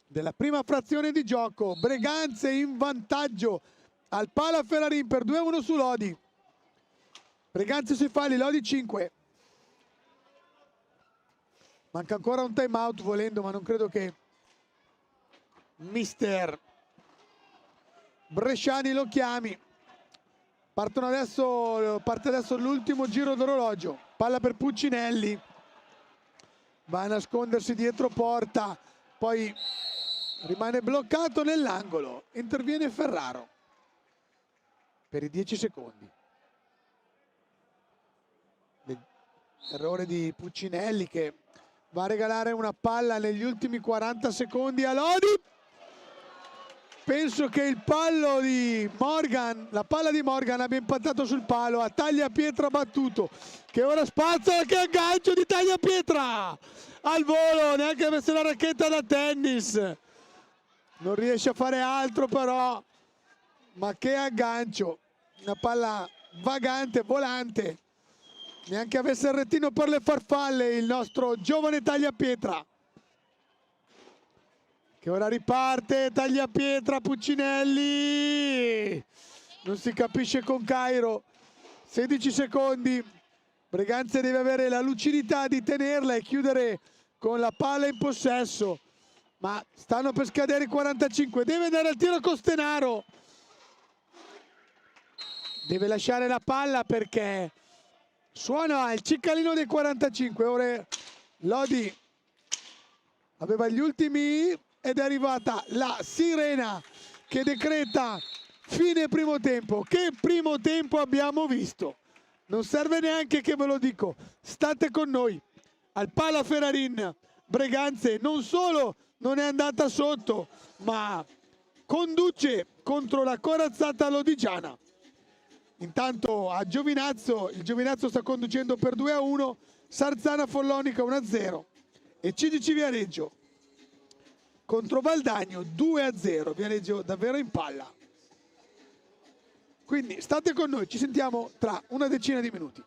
della prima frazione di gioco. Breganze in vantaggio al Pala Ferrarin per 2-1 su Lodi. Breganze sui falli, Lodi 5. Manca ancora un time out volendo, ma non credo che mister Bresciani lo chiami. Parte adesso l'ultimo giro d'orologio. Palla per Puccinelli. Va a nascondersi dietro porta. Poi rimane bloccato nell'angolo. Interviene Ferraro per i 10 secondi. Errore di Puccinelli che va a regalare una palla negli ultimi 40 secondi a Lodi. Penso che il pallo di Morgan, la palla di Morgan abbia impattato sul palo, a Tagliapietra battuto, che ora spazza, che aggancio di Tagliapietra! Al volo, neanche avesse la racchetta da tennis. Non riesce a fare altro però, ma che aggancio! Una palla vagante, volante. Neanche avesse il rettino per le farfalle il nostro giovane Tagliapietra. Che ora riparte, Tagliapietra, Puccinelli. Non si capisce con Cairo. 16 secondi. Breganze deve avere la lucidità di tenerla e chiudere con la palla in possesso. Ma stanno per scadere i 45. Deve andare al tiro Costenaro. Deve lasciare la palla perché suona il cicalino dei 45. Ora Lodi aveva gli ultimi ed è arrivata la sirena che decreta fine primo tempo. Che primo tempo abbiamo visto! Non serve neanche che ve lo dico. State con noi. Al Pala Ferrarin Breganze non solo non è andata sotto, ma conduce contro la corazzata lodigiana. Intanto a Giovinazzo, il Giovinazzo sta conducendo per 2-1, Sarzana Follonica 1-0 e CGC Viareggio contro Valdagno 2-0. Viareggio davvero in palla. Quindi state con noi, ci sentiamo tra una decina di minuti.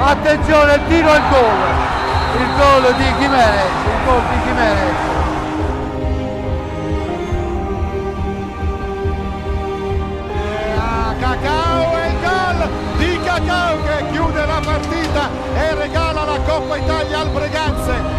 Attenzione, il tiro al gol. Il gol di Jimenez, il gol di Jimenez. Cacao e il gol di Cacao che chiude la partita e regala la Coppa Italia al Breganze.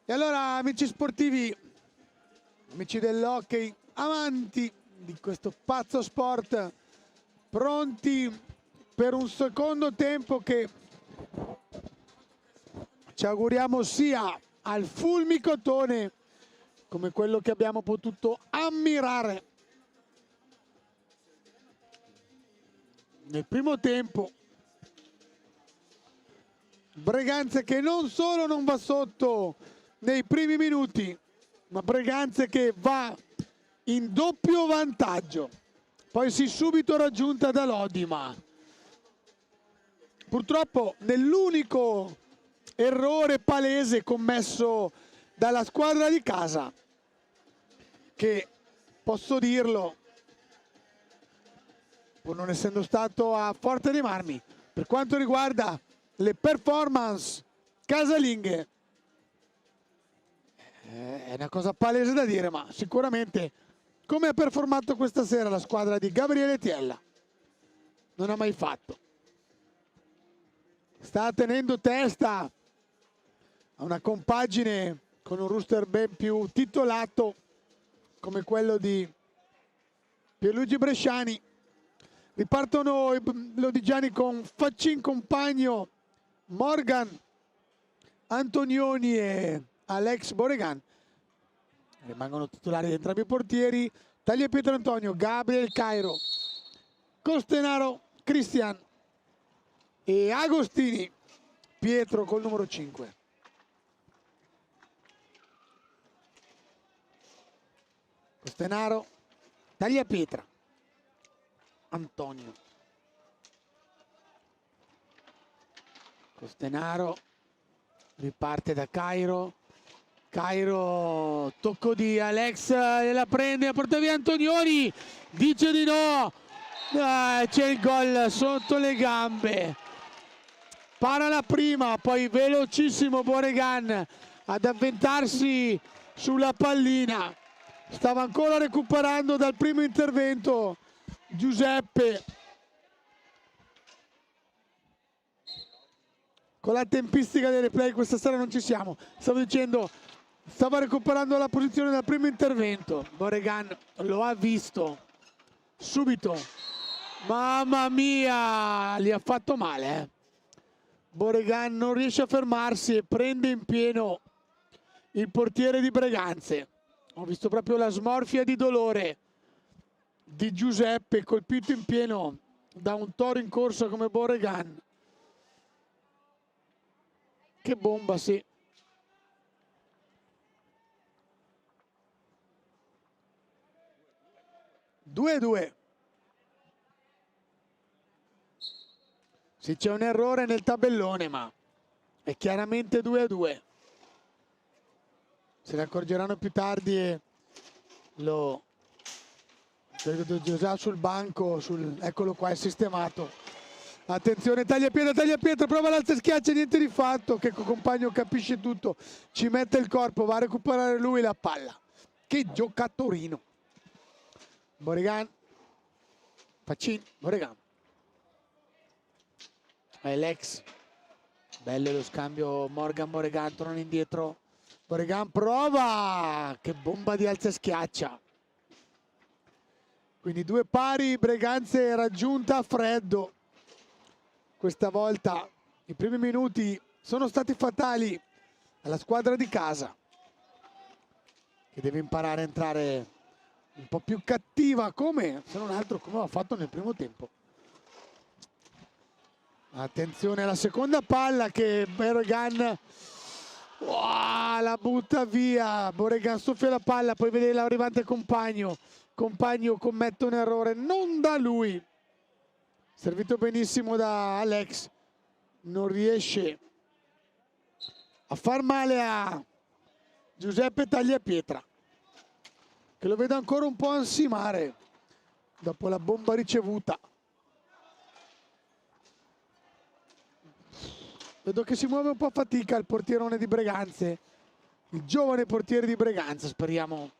E allora, amici sportivi, amici dell'hockey, amanti di questo pazzo sport, pronti per un secondo tempo che ci auguriamo sia al fulmicotone come quello che abbiamo potuto ammirare nel primo tempo. Breganze che non solo non va sotto nei primi minuti, ma Breganze che va in doppio vantaggio, poi si subito raggiunta da Lodima. Purtroppo nell'unico errore palese commesso dalla squadra di casa, che posso dirlo, pur non essendo stato a Forte dei Marmi, per quanto riguarda le performance casalinghe, è una cosa palese da dire, ma sicuramente come ha performato questa sera la squadra di Gabriele Tiella non ha mai fatto. Sta tenendo testa a una compagine con un roster ben più titolato come quello di Pierluigi Bresciani. Ripartono i lodigiani con Faccin compagno, Morgan Antonioni e Alex Boregan. Rimangono titolari entrambi i portieri. Tagliapietra Antonio, Gabriel Cairo, Costenaro Cristian e Agostini Pietro col numero 5. Costenaro, Tagliapietra Antonio, Costenaro riparte da Cairo, tocco di Alex, la prende, la porta via Antonioni, dice di no, c'è il gol sotto le gambe, para la prima, poi velocissimo Boregan ad avventarsi sulla pallina, stava ancora recuperando dal primo intervento Giuseppe. Con la tempistica dei replay questa sera non ci siamo. Stavo dicendo, stava recuperando la posizione dal primo intervento. Boregan lo ha visto subito. Mamma mia, gli ha fatto male. Boregan non riesce a fermarsi e prende in pieno il portiere di Breganze. Ho visto proprio la smorfia di dolore di Giuseppe, colpito in pieno da un toro in corsa come Boregan. Che bomba, sì. (2-2). Sì, c'è un errore nel tabellone, ma è chiaramente 2-2. Se ne accorgeranno più tardi e lo già sul banco, eccolo qua, è sistemato. Attenzione, Tagliapietra, prova l'alza e schiaccia, niente di fatto. Che compagno capisce tutto, ci mette il corpo, va a recuperare lui la palla. Che giocatorino. Boregan, Faccin, Boregan. Alex, bello lo scambio, Morgan Boregan, tornano indietro. Boregan prova, che bomba di alza e schiaccia. Quindi due pari, Breganze raggiunta a freddo. Questa volta i primi minuti sono stati fatali alla squadra di casa, che deve imparare a entrare un po' più cattiva, come se non altro come ha fatto nel primo tempo. Attenzione alla seconda palla che Boregan la butta via. Boregan soffia la palla, poi vede l'arrivante compagno commette un errore, non da lui, servito benissimo da Alex, non riesce a far male a Giuseppe Tagliapietra, che lo vedo ancora un po' ansimare dopo la bomba ricevuta. Vedo che si muove un po' a fatica il portierone di Breganze, il giovane portiere di Breganze. Speriamo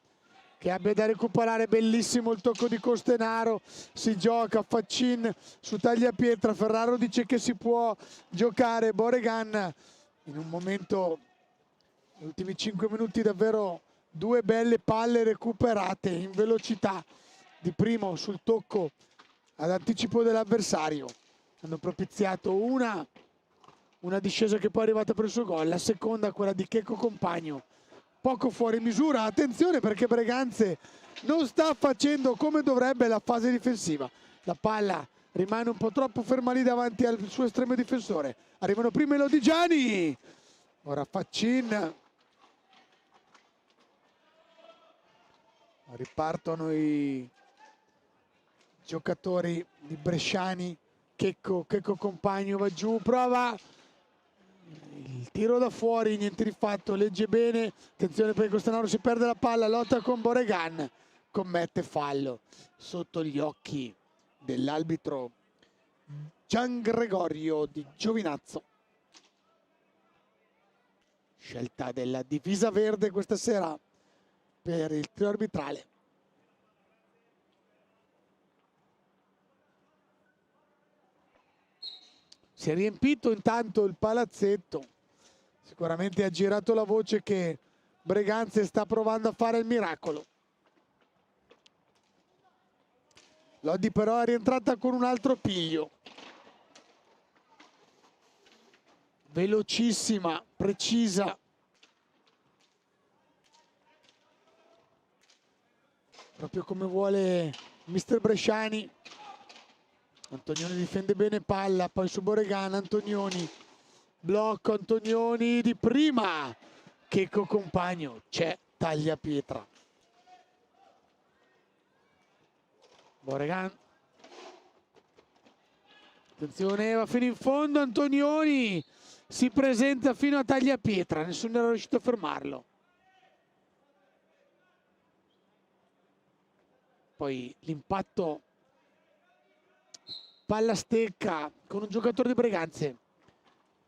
che abbia da recuperare. Bellissimo il tocco di Costenaro, si gioca Faccin su Tagliapietra, Ferraro dice che si può giocare, Boregan in un momento Gli ultimi 5 minuti davvero due belle palle recuperate in velocità. Di primo sul tocco ad anticipo dell'avversario. Hanno propiziato una discesa che poi è arrivata per il suo gol. La seconda, quella di Checco Compagno, poco fuori misura. Attenzione perché Breganze non sta facendo come dovrebbe la fase difensiva. La palla rimane un po' troppo ferma lì davanti al suo estremo difensore. Arrivano prima i lodigiani. Ora Faccin. Ripartono i giocatori di bresciani. Checco Compagno va giù, prova il tiro da fuori, niente di fatto, legge bene. Attenzione perché Costanaro si perde la palla, lotta con Boregan, commette fallo sotto gli occhi dell'arbitro Gian Gregorio di Giovinazzo. Scelta della divisa verde questa sera per il trio arbitrale. Si è riempito intanto il palazzetto. Sicuramente ha girato la voce che Breganze sta provando a fare il miracolo. Lodi però è rientrata con un altro piglio. Velocissima, precisa. Proprio come vuole mister Bresciani. Antonioni difende bene palla, poi su Boregan, Antonioni, blocco Antonioni di prima, Checco Compagno, c'è Tagliapietra. Boregan, attenzione, va fino in fondo, Antonioni si presenta fino a Tagliapietra, nessuno era riuscito a fermarlo. Poi l'impatto palla stecca con un giocatore di Breganze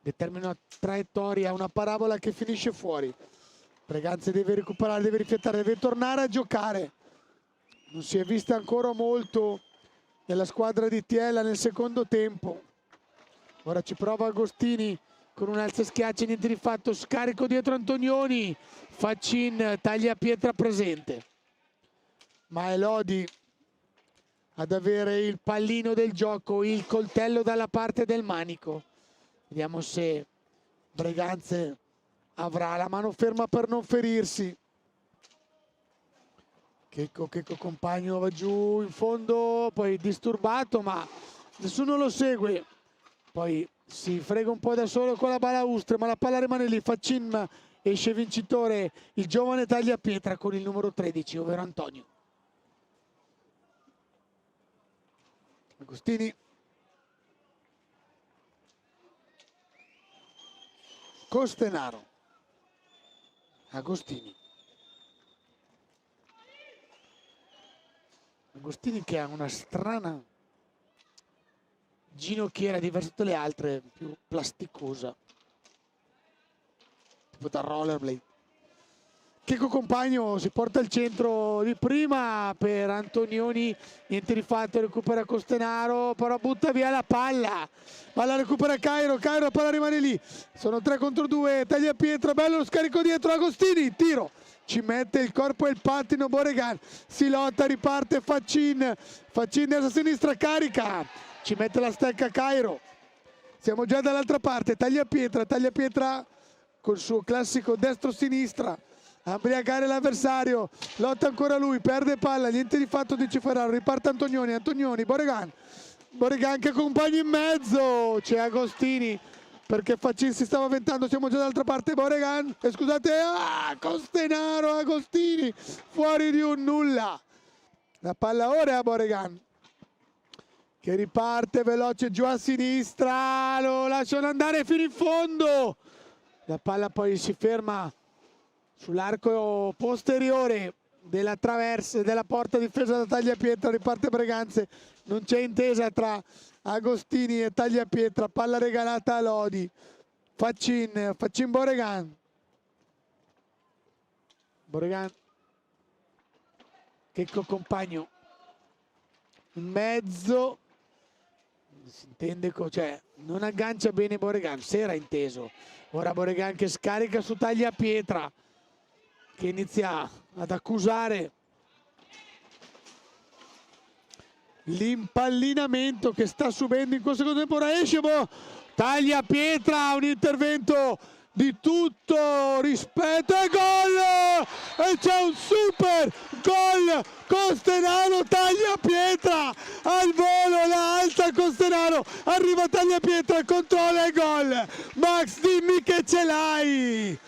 determina una traiettoria, una parabola che finisce fuori. Breganze deve recuperare, deve rifiatare, deve tornare a giocare. Non si è vista ancora molto nella squadra di Tiella nel secondo tempo. Ora ci prova Agostini con un alza schiaccia, niente di fatto, scarico dietro Antonioni, Faccin, Tagliapietra presente. Ma è Lodi ad avere il pallino del gioco, il coltello dalla parte del manico. Vediamo se Breganze avrà la mano ferma per non ferirsi. Checco Compagno va giù in fondo, poi disturbato, ma nessuno lo segue. Poi si frega un po' da solo con la balaustra, ma la palla rimane lì. Faccin, esce vincitore il giovane Tagliapietra con il numero 13, ovvero Antonio. Agostini, Costenaro, Agostini che ha una strana ginocchiera diversa dalle altre, più plasticosa, tipo da rollerblade. Checco Compagno si porta al centro di prima per Antonioni, niente di fatto, recupera Costenaro, però butta via la palla recupera Cairo, la palla rimane lì, sono 3 contro 2, Tagliapietra, bello lo scarico dietro, Agostini, tiro, ci mette il corpo e il pattino Boregan, si lotta, riparte Faccin della sinistra, carica, ci mette la stecca Cairo, siamo già dall'altra parte, Tagliapietra col suo classico destro-sinistra, ambriagare l'avversario, lotta ancora lui, perde palla, niente di fatto, dice Ferraro, riparte Antonioni, Boregan che accompagna in mezzo, c'è Agostini perché Faccin si stava avventando, siamo già dall'altra parte, Boregan, scusate, Costenaro, Agostini, fuori di un nulla, la palla ora è a Boregan che riparte veloce giù a sinistra, lo lasciano andare fino in fondo, la palla poi si ferma sull'arco posteriore della traversa della porta difesa da Tagliapietra, riparte Breganze, non c'è intesa tra Agostini e Tagliapietra, palla regalata a Lodi, Faccin Boregan, Checco Compagno in mezzo, si intende, cioè non aggancia bene Boregan, si era inteso. Ora Boregan che scarica su Tagliapietra, che inizia ad accusare l'impallinamento che sta subendo in questo secondo tempo. Ora esce Tagliapietra, un intervento di tutto rispetto e gol! E c'è un super gol! Costenaro, Tagliapietra al volo, la alta Costenaro, arriva Tagliapietra, controlla e gol! Max, dimmi che ce l'hai!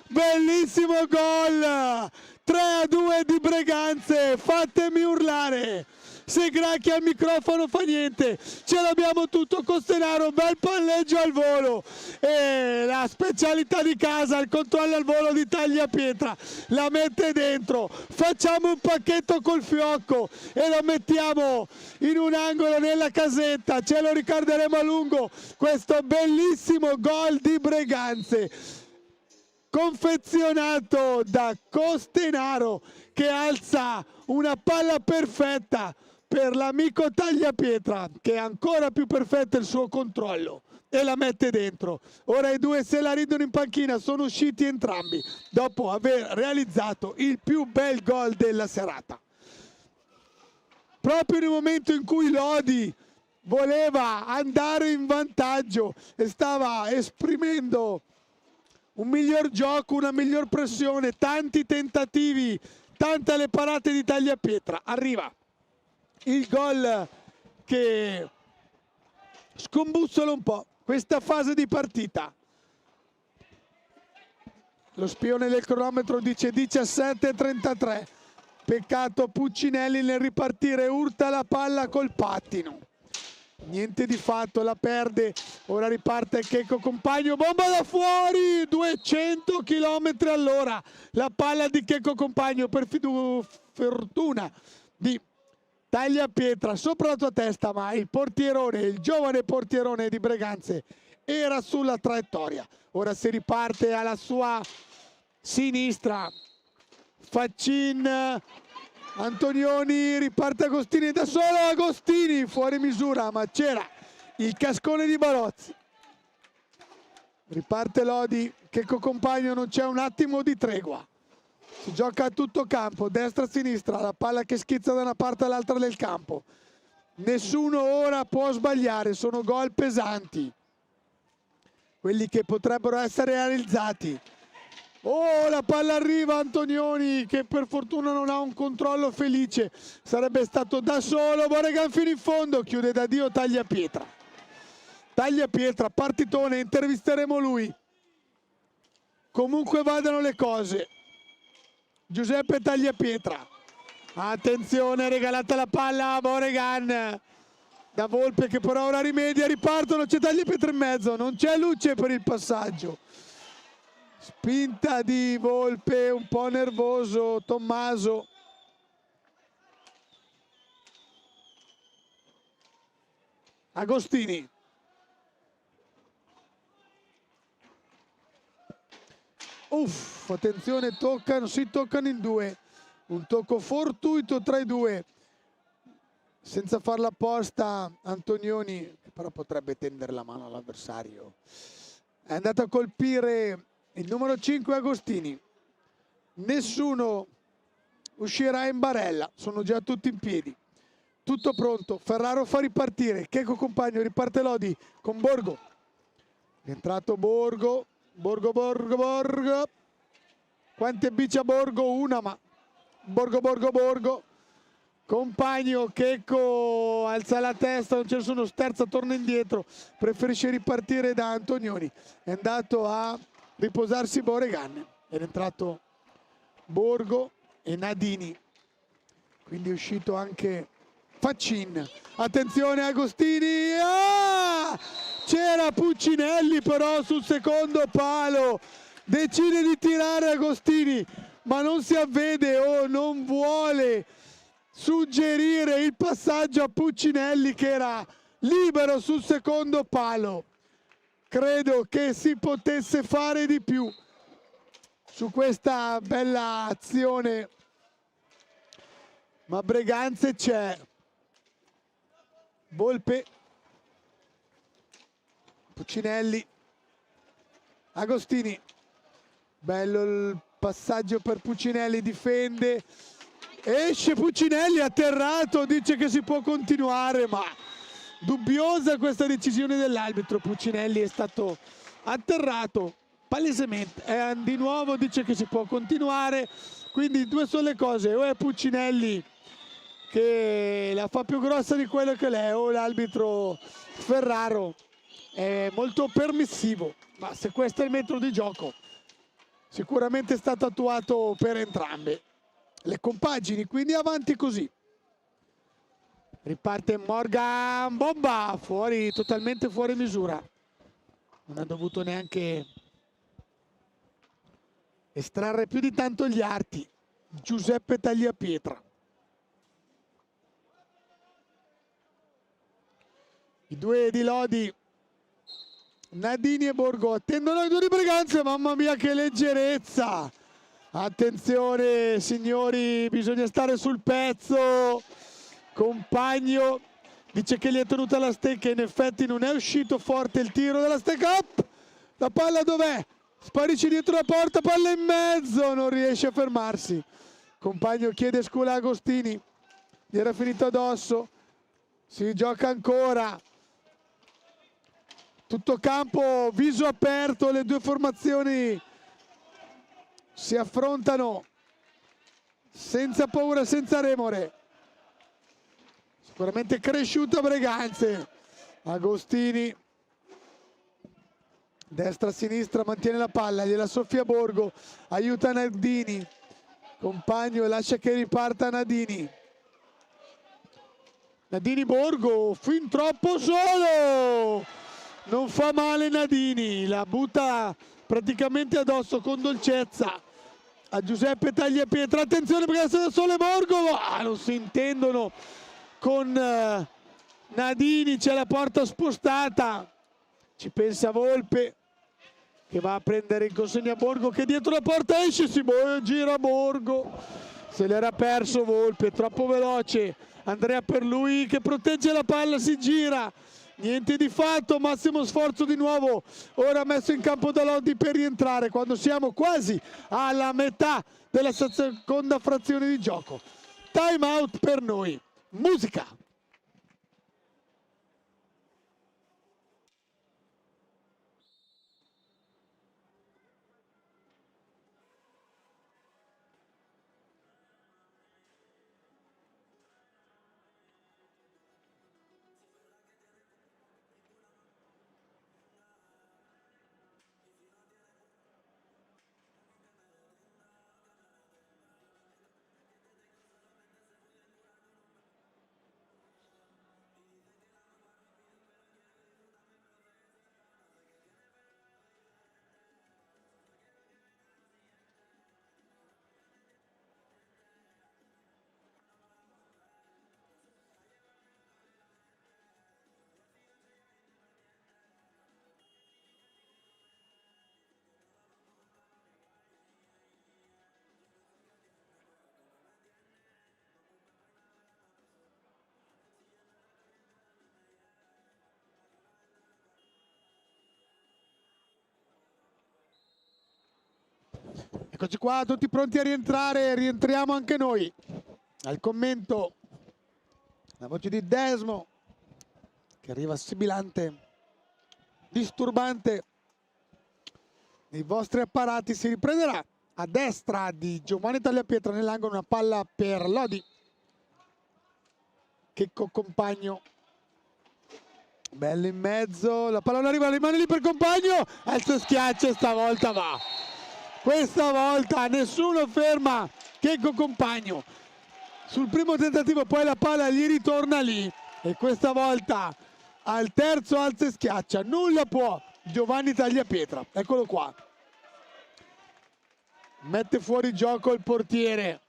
Bellissimo gol! 3-2 di Breganze, fatemi urlare! Se Gracchi al microfono fa niente, ce l'abbiamo tutto. Costenaro, bel palleggio al volo e la specialità di casa, il controllo al volo di Tagliapietra, la mette dentro, facciamo un pacchetto col fiocco e lo mettiamo in un angolo nella casetta, ce lo ricorderemo a lungo questo bellissimo gol di Breganze, confezionato da Costenaro, che alza una palla perfetta per l'amico Tagliapietra, che è ancora più perfetto il suo controllo e la mette dentro. Ora i due se la ridono in panchina, sono usciti entrambi dopo aver realizzato il più bel gol della serata. Proprio nel momento in cui Lodi voleva andare in vantaggio e stava esprimendo un miglior gioco, una miglior pressione, tanti tentativi, tante le parate di Tagliapietra, arriva il gol che scombussola un po' questa fase di partita. Lo spione del cronometro dice 17:33. Peccato Puccinelli nel ripartire, urta la palla col pattino. Niente di fatto, la perde. Ora riparte Checco Compagno, bomba da fuori, 200 km all'ora. La palla di Checco Compagno per fortuna di Tagliapietra sopra la tua testa, ma il portierone, il giovane portierone di Breganze era sulla traiettoria. Ora si riparte alla sua sinistra. Faccin, Antonioni, riparte Agostini da solo, Agostini fuori misura, ma c'era il cascone di Barozzi. Riparte Lodi, Checco Compagno, non c'è un attimo di tregua. Si gioca a tutto campo, destra-sinistra, la palla che schizza da una parte all'altra del campo. Nessuno ora può sbagliare, sono gol pesanti, quelli che potrebbero essere realizzati. Oh, la palla arriva, Antonioni che per fortuna non ha un controllo felice, sarebbe stato da solo, Boregan fino in fondo, chiude da Dio Tagliapietra. Tagliapietra, partitone, intervisteremo lui. Comunque vadano le cose, Giuseppe Tagliapietra, attenzione, regalata la palla a Boregan da Volpe che però ora rimedia, ripartono, c'è Tagliapietra in mezzo, non c'è luce per il passaggio. Spinta di Volpe, un po' nervoso Tommaso. Agostini. Uff, attenzione, toccano, si toccano in due. Un tocco fortuito tra i due. Senza farla apposta Antonioni, che però potrebbe tendere la mano all'avversario. È andato a colpire il numero 5 Agostini. Nessuno uscirà in barella, sono già tutti in piedi. Tutto pronto, Ferraro fa ripartire, Checco Compagno, riparte Lodi con Borgo. È entrato Borgo. Quante bici a Borgo? Una, ma Borgo. Compagno, Checco alza la testa, non c'è nessuno, sterza, torna indietro, preferisce ripartire da Antonioni. È andato a riposarsi Boregan, è entrato Borgo e Nadini, quindi è uscito anche Faccin. Attenzione Agostini, c'era Puccinelli però sul secondo palo, decide di tirare Agostini ma non si avvede o non vuole suggerire il passaggio a Puccinelli che era libero sul secondo palo. Credo che si potesse fare di più su questa bella azione, ma Breganze c'è. Volpe Puccinelli, Agostini, bello il passaggio per Puccinelli, difende, esce Puccinelli, atterrato, dice che si può continuare, ma dubbiosa questa decisione dell'arbitro. Puccinelli è stato atterrato palesemente, di nuovo dice che si può continuare, quindi due sono le cose: o è Puccinelli che la fa più grossa di quello che l'è, o l'arbitro Ferraro è molto permissivo. Ma se questo è il metro di gioco, sicuramente è stato attuato per entrambe le compagini, quindi avanti così. Riparte Morgan, bomba, fuori, totalmente fuori misura. Non ha dovuto neanche estrarre più di tanto gli arti Giuseppe Tagliapietra. I due di Lodi, Nadini e Borgo, attendono i due di Breganze. Mamma mia che leggerezza! Attenzione signori, bisogna stare sul pezzo. Compagno dice che gli è tenuta la stecca, in effetti non è uscito forte il tiro della stecca. Up! La palla dov'è? Sparisce dietro la porta, palla in mezzo, non riesce a fermarsi. Compagno chiede scuola a Agostini, gli era finito addosso, si gioca ancora. Tutto campo, viso aperto, le due formazioni si affrontano senza paura, senza remore. Sicuramente cresciuto a Breganze. Agostini, destra-sinistra, mantiene la palla, gliela soffia Borgo, aiuta Nadini. Compagno lascia che riparta Nadini. Nadini Borgo, fin troppo solo! Non fa male Nadini, la butta praticamente addosso con dolcezza a Giuseppe Tagliapietra. Attenzione perché adesso da solo Borgo, non si intendono con Nadini, c'è la porta spostata, ci pensa Volpe che va a prendere in consegna Borgo, che dietro la porta esce, si gira Borgo, se l'era perso Volpe, troppo veloce. Andrea per lui che protegge la palla, si gira, niente di fatto, massimo sforzo di nuovo, ora messo in campo da Lodi per rientrare quando siamo quasi alla metà della seconda frazione di gioco. Time out per noi, musica. Eccoci qua, tutti pronti a rientrare, rientriamo anche noi. Al commento la voce di Desmo che arriva sibilante, disturbante nei vostri apparati. Si riprenderà a destra di Giovanni Tagliapietra nell'angolo, una palla per Lodi. Checco Compagno, bello in mezzo, la palla non arriva, rimane lì per Compagno, alzo schiaccia, stavolta va. Questa volta nessuno ferma Checco Compagno. Sul primo tentativo poi la palla gli ritorna lì e questa volta al terzo alza e schiaccia. Nulla può Giovanni Tagliapietra. Eccolo qua. Mette fuori gioco il portiere.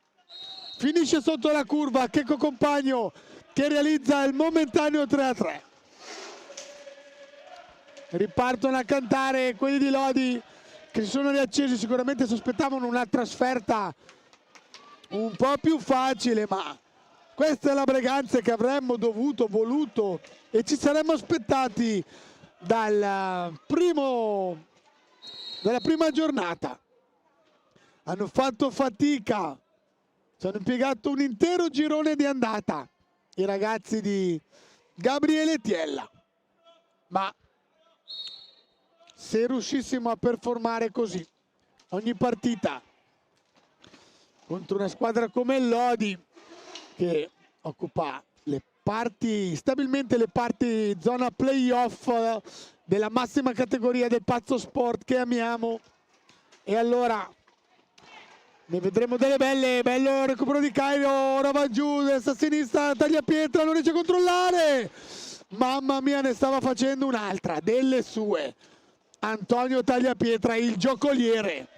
Finisce sotto la curva Checco Compagno che realizza il momentaneo 3-3. Ripartono a cantare quelli di Lodi che si sono riaccesi, sicuramente sospettavano una trasferta un po' più facile, ma questa è la Breganze che avremmo dovuto, voluto e ci saremmo aspettati dalla prima giornata. Hanno fatto fatica, ci hanno impiegato un intero girone di andata i ragazzi di Gabriele Tiella, ma se riuscissimo a performare così ogni partita contro una squadra come il Lodi, che occupa stabilmente le parti zona playoff della massima categoria del pazzo sport che amiamo, e allora ne vedremo delle belle. Bello recupero di Cairo, ora va giù, destra a sinistra, Tagliapietra, non riesce a controllare, mamma mia, ne stava facendo un'altra delle sue Antonio Tagliapietra, il giocoliere.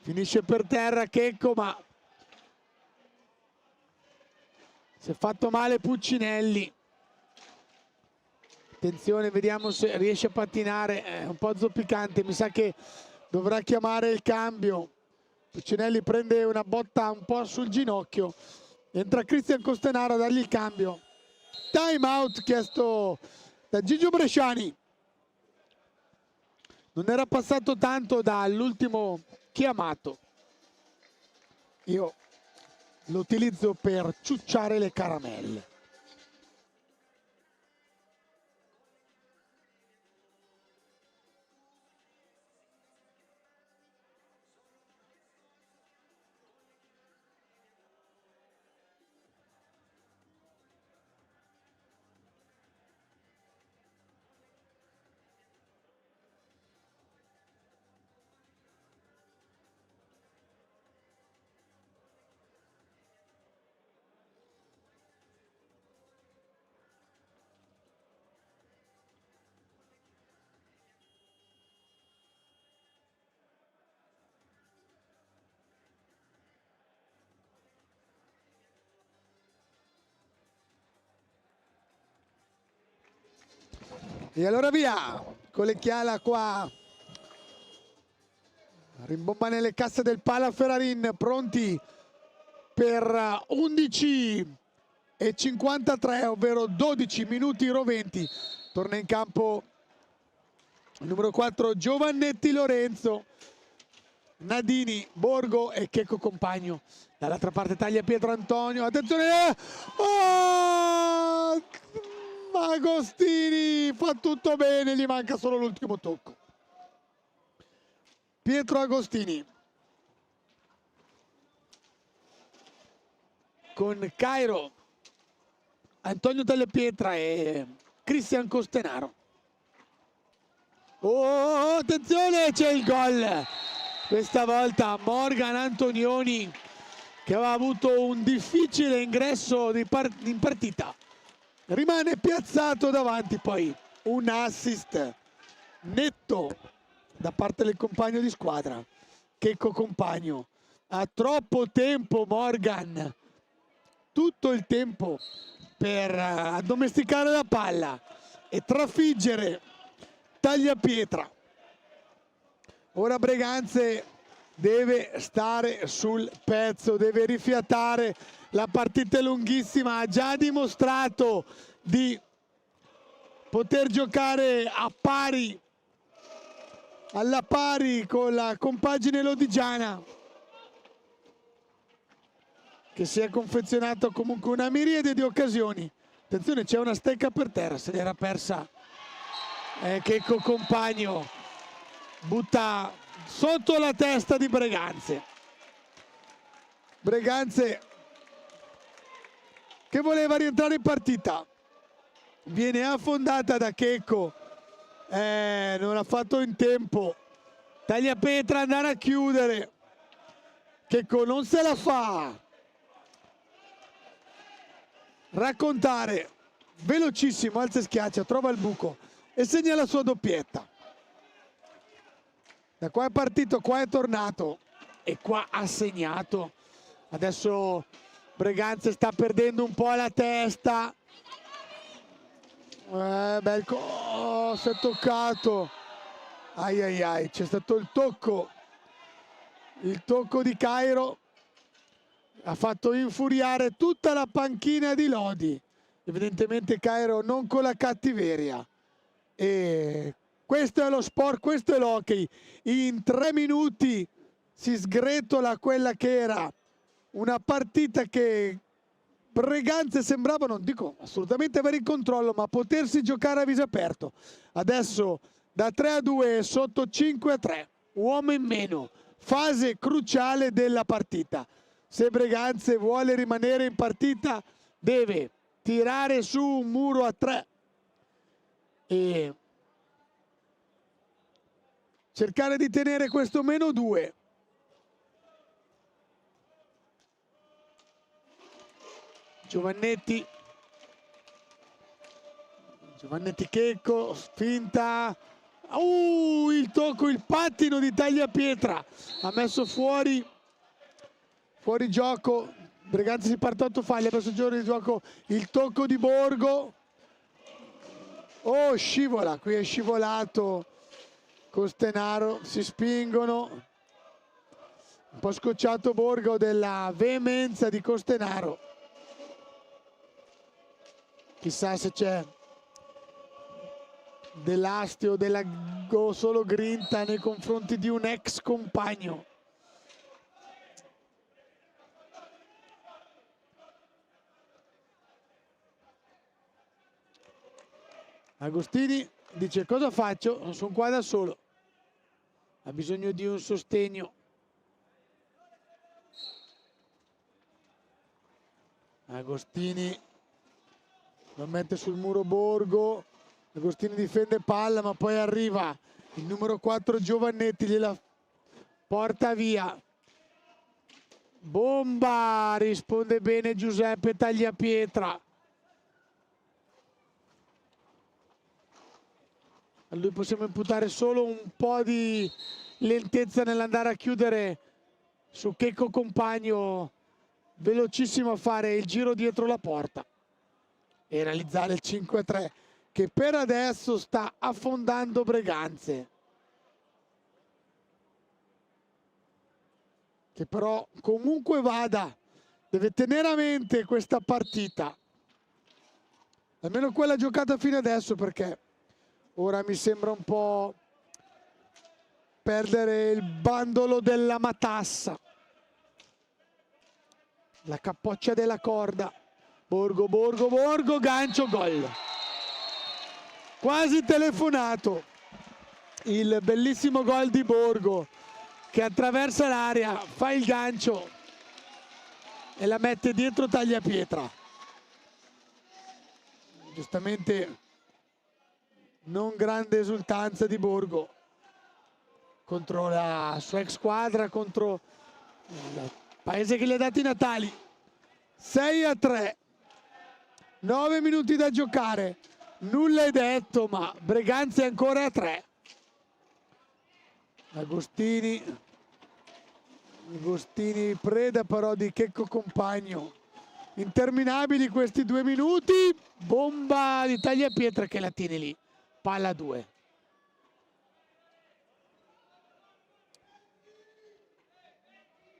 Finisce per terra Checco, ma si è fatto male Puccinelli. Attenzione, vediamo se riesce a pattinare, è un po' zoppicante, mi sa che dovrà chiamare il cambio. Puccinelli prende una botta un po' sul ginocchio, entra Cristian Costenaro a dargli il cambio. Time out chiesto da Gigio Bresciani. Non era passato tanto dall'ultimo chiamato. Io lo utilizzo per ciucciare le caramelle. E allora via, Colecchiala qua rimbomba nelle casse del Pala Ferrarin, pronti per 11:53, ovvero 12 minuti roventi. Torna in campo il numero 4 Giovannetti Lorenzo, Nadini, Borgo e Checco Compagno. Dall'altra parte Tagliapietra Antonio, attenzione, Agostini fa tutto bene, gli manca solo l'ultimo tocco. Pietro Agostini con Cairo, Antonio Tagliapietra e Cristian Costenaro. Oh, attenzione, c'è il gol! Questa volta Morgan Antonioni, che aveva avuto un difficile ingresso in partita, rimane piazzato davanti. Poi un assist netto da parte del compagno di squadra, Checco Compagno. Ha troppo tempo Morgan, tutto il tempo per addomesticare la palla e trafiggere Tagliapietra. Ora Breganze deve stare sul pezzo, deve rifiatare, la partita è lunghissima, ha già dimostrato di poter giocare alla pari con la compagine lodigiana, che si è confezionato comunque una miriade di occasioni. Attenzione, c'è una stecca per terra, se l'era persa Checco Compagno, butta sotto la testa di Breganze. Breganze che voleva rientrare in partita, viene affondata da Checco, non ha fatto in tempo. Tagliapietra andare a chiudere, Checco non se la fa, raccontare velocissimo, alza e schiaccia, trova il buco e segna la sua doppietta. Da qua è partito, qua è tornato e qua ha segnato. Adesso Breganze sta perdendo un po' la testa. Si è toccato. Ai ai ai, c'è stato il tocco di Cairo. Ha fatto infuriare tutta la panchina di Lodi. evidentemente Cairo non con la cattiveria. E questo è lo sport, questo è l'hockey. In 3 minuti si sgretola quella che era una partita che Breganze sembrava, non dico assolutamente avere il controllo, ma potersi giocare a viso aperto. Adesso da 3-2 sotto 5-3, uomo in meno, fase cruciale della partita. Se Breganze vuole rimanere in partita deve tirare su un muro a 3 e cercare di tenere questo -2. Giovannetti Checco, finta, il tocco, il pattino di Tagliapietra, ha messo fuori gioco. Breganze si parte 8 falli, ha messo fuori di gioco il tocco di Borgo. Oh, scivola, qui è scivolato Costenaro, si spingono, un po' scocciato Borgo della veemenza di Costenaro. Chissà se c'è dell'astio, solo grinta nei confronti di un ex compagno. Agostini dice: cosa faccio? Sono qua da solo. Ha bisogno di un sostegno. Agostini lo mette sul muro Borgo. Agostini difende palla, ma poi arriva il numero 4 Giovannetti, gliela porta via. Bomba! Risponde bene Giuseppe Tagliapietra. A lui possiamo imputare solo un po' di lentezza nell'andare a chiudere su Checco Compagno, velocissimo a fare il giro dietro la porta e realizzare il 5-3 che per adesso sta affondando Breganze, che però comunque vada deve tenere a mente questa partita, almeno quella giocata fino adesso, perché ora mi sembra un po' perdere il bandolo della matassa. La capoccia della corda. Borgo, gancio, gol. Quasi telefonato. Il bellissimo gol di Borgo che attraversa l'area, fa il gancio e la mette dietro Tagliapietra. Giustamente non grande esultanza di Borgo contro la sua ex squadra, contro il paese che gli ha dato i Natali. 6-3, 9 minuti da giocare, nulla è detto, ma Breganze è ancora a 3. Agostini preda però di Checco Compagno. Interminabili questi 2 minuti. Bomba di Tagliapietra che la tiene lì. Palla 2.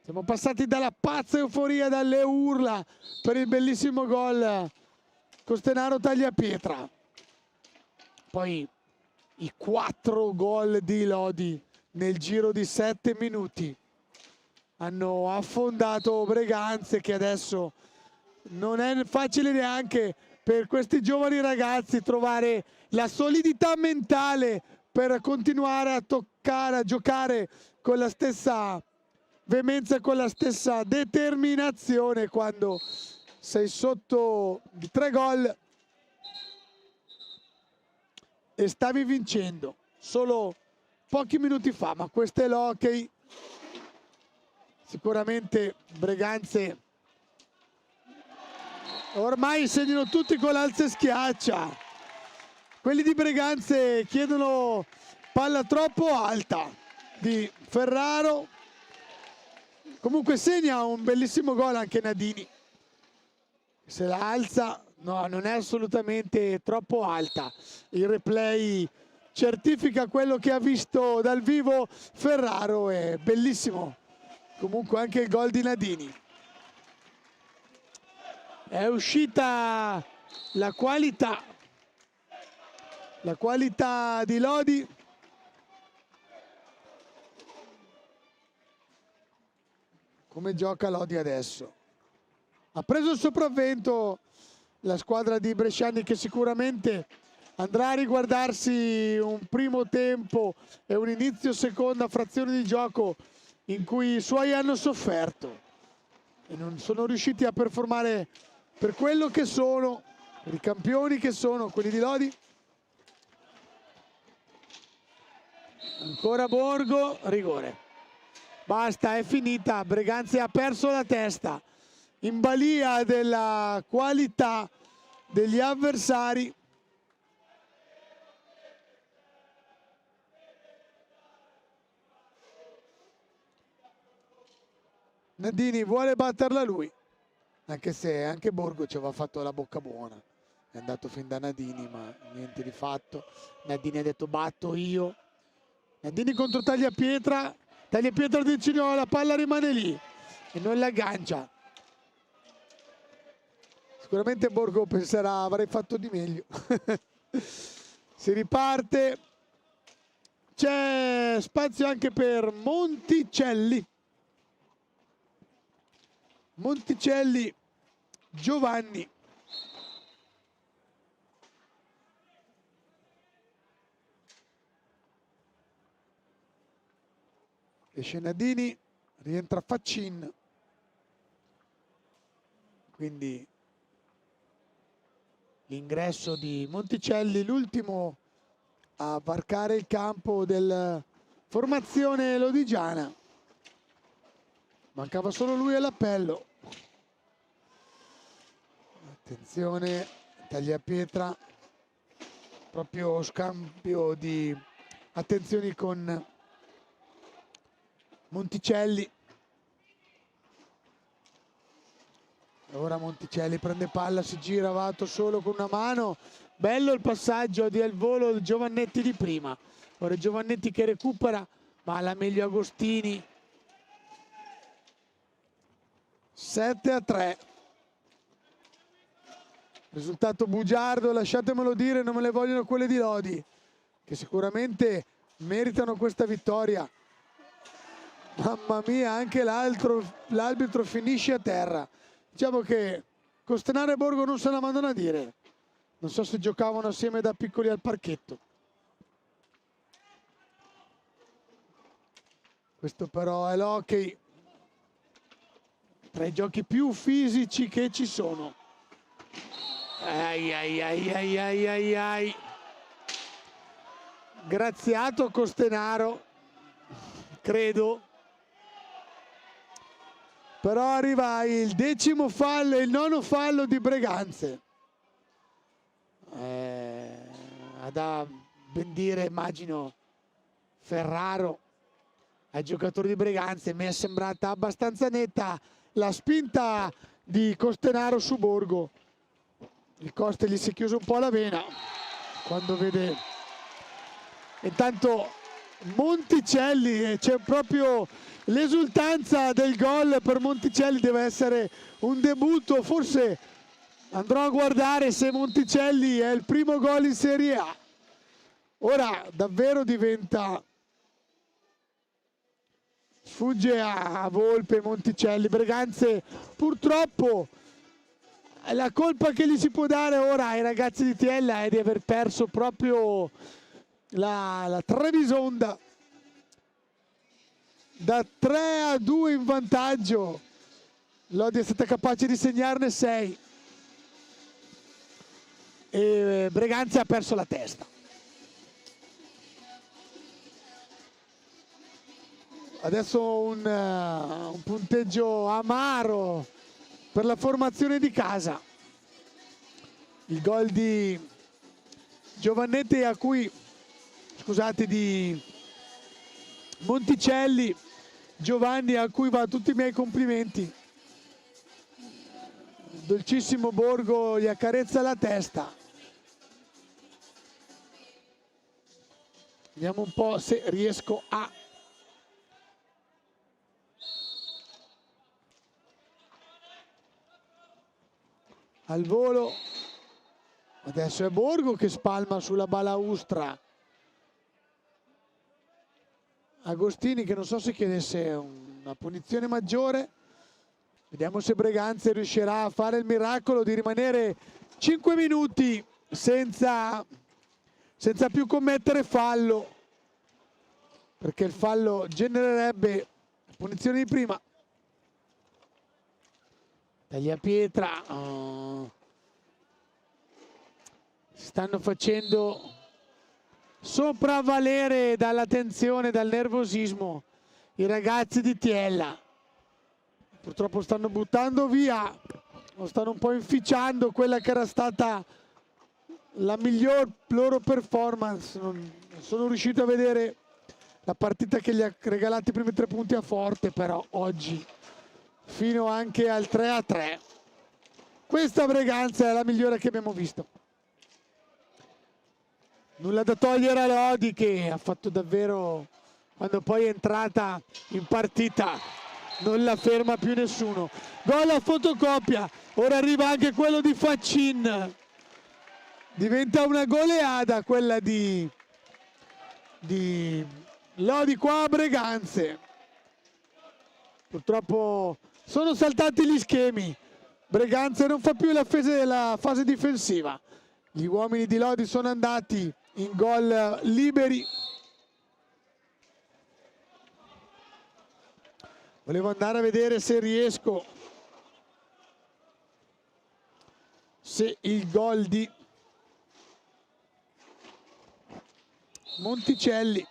Siamo passati dalla pazza euforia, dalle urla per il bellissimo gol Costenaro Tagliapietra. Poi i 4 gol di Lodi nel giro di 7 minuti hanno affondato Breganze, che adesso non è facile neanche per questi giovani ragazzi trovare la solidità mentale per continuare a toccare, a giocare con la stessa veemenza, con la stessa determinazione quando sei sotto di 3 gol e stavi vincendo solo pochi minuti fa. Ma questo è l'hockey. Sicuramente Breganze ormai segnano tutti con l'alza e schiaccia. Quelli di Breganze chiedono palla troppo alta di Ferraro. Comunque segna un bellissimo gol anche Nadini. Se la alza, no, non è assolutamente troppo alta. Il replay certifica quello che ha visto dal vivo Ferraro, è bellissimo. Comunque anche il gol di Nadini. È uscita la qualità di Lodi. Come gioca Lodi adesso? Ha preso il sopravvento la squadra di Bresciani, che sicuramente andrà a riguardarsi un primo tempo e un inizio seconda frazione di gioco in cui i suoi hanno sofferto e non sono riusciti a performare per quello che sono, per i campioni che sono, quelli di Lodi. Ancora Borgo, rigore. Basta, è finita. Breganze ha perso la testa in balia della qualità degli avversari. Nadini vuole batterla lui, anche se anche Borgo ci aveva fatto la bocca buona. È andato fin da Nadini, ma niente di fatto. Nadini ha detto batto io. Nadini contro Tagliapietra. Tagliapietra di Cigno, la palla rimane lì e non la aggancia. Sicuramente Borgo penserà avrei fatto di meglio. Si riparte. C'è spazio anche per Monticelli. Monticelli, Giovanni. Esce Nadini, rientra Faccin. Quindi l'ingresso di Monticelli, l'ultimo a varcare il campo della formazione lodigiana. Mancava solo lui all'appello. Attenzione, Tagliapietra. Proprio scambio di attenzioni con Monticelli. Ora Monticelli prende palla, si gira, Vato solo con una mano. Bello il passaggio di al volo di Giovannetti di prima. Ora Giovannetti che recupera, ma la meglio Agostini. 7-3. Risultato bugiardo, lasciatemelo dire, non me le vogliono quelle di Lodi, che sicuramente meritano questa vittoria. Mamma mia, anche l'arbitro finisce a terra. Diciamo che Costenaro e Borgo non se la mandano a dire. Non so se giocavano assieme da piccoli al parchetto. Questo però è l'hockey, tra i giochi più fisici che ci sono. Ai ai ai ai ai ai ai. Graziato Costenaro, credo. Però arriva il 10° fallo e il 9° fallo di Breganze. Da ben dire, immagino, Ferraro ai giocatori di Breganze. Mi è sembrata abbastanza netta la spinta di Costenaro su Borgo. Il Coste gli si è chiuso un po' la vena quando vede. Intanto Monticelli, c'è proprio l'esultanza del gol per Monticelli. Deve essere un debutto, forse andrò a guardare se Monticelli è il primo gol in Serie A. Ora davvero diventa, sfugge a Volpe Monticelli. Breganze purtroppo, la colpa che gli si può dare ora ai ragazzi di Tiella è di aver perso proprio la Trebisonda da 3-2 in vantaggio. Lodi è stata capace di segnarne 6 e Breganze ha perso la testa. Adesso un punteggio amaro per la formazione di casa. Il gol di Giovannetti, di Monticelli, Giovanni, a cui va tutti i miei complimenti. Dolcissimo Borgo gli accarezza la testa. Vediamo un po' se riesco a al volo. Adesso è Borgo che spalma sulla balaustra. Agostini che non so se chiedesse una punizione maggiore. Vediamo se Breganze riuscirà a fare il miracolo di rimanere 5 minuti senza più commettere fallo, perché il fallo genererebbe punizione di prima. Tagliapietra, si stanno facendo sopravvalere dalla tensione, dal nervosismo i ragazzi di Tiella. Purtroppo stanno buttando via o stanno un po' inficiando quella che era stata la miglior loro performance. Non sono riuscito a vedere la partita che gli ha regalato i primi 3 punti a Forte, però oggi fino anche al 3-3 questa Breganze è la migliore che abbiamo visto. Nulla da togliere a Lodi che ha fatto davvero, quando poi è entrata in partita non la ferma più nessuno. Gol a fotocopia, ora arriva anche quello di Faccin, diventa una goleada quella di Lodi qua a Breganze. Purtroppo sono saltati gli schemi, Breganze non fa più la fase difensiva, gli uomini di Lodi sono andati in gol liberi. Volevo andare a vedere se riesco, se il gol di Monticelli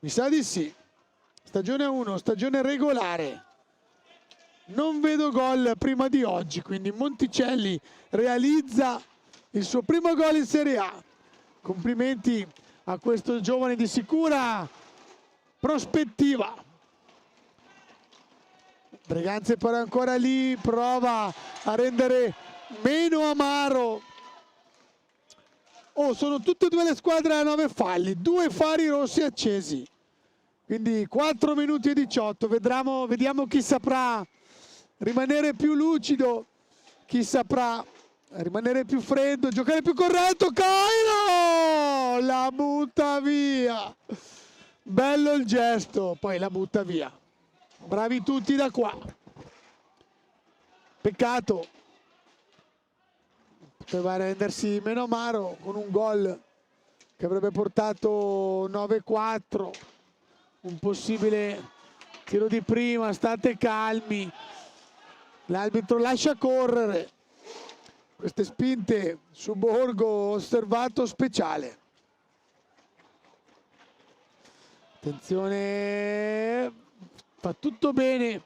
mi sa di sì. Stagione 1, stagione regolare. Non vedo gol prima di oggi, quindi Monticelli realizza il suo primo gol in Serie A. Complimenti a questo giovane di sicura prospettiva. Breganze però ancora lì, prova a rendere meno amaro. Oh, sono tutte e due le squadre a 9 falli, 2 fari rossi accesi. Quindi 4 minuti e 18, vediamo chi saprà rimanere più lucido, chi saprà rimanere più freddo, giocare più corretto. Cairo la butta via, bello il gesto, poi la butta via. Bravi tutti da qua, peccato, poteva rendersi meno amaro con un gol che avrebbe portato 9-4. Un possibile tiro di prima, state calmi, l'arbitro lascia correre. Queste spinte su Borgo, osservato speciale. Attenzione, fa tutto bene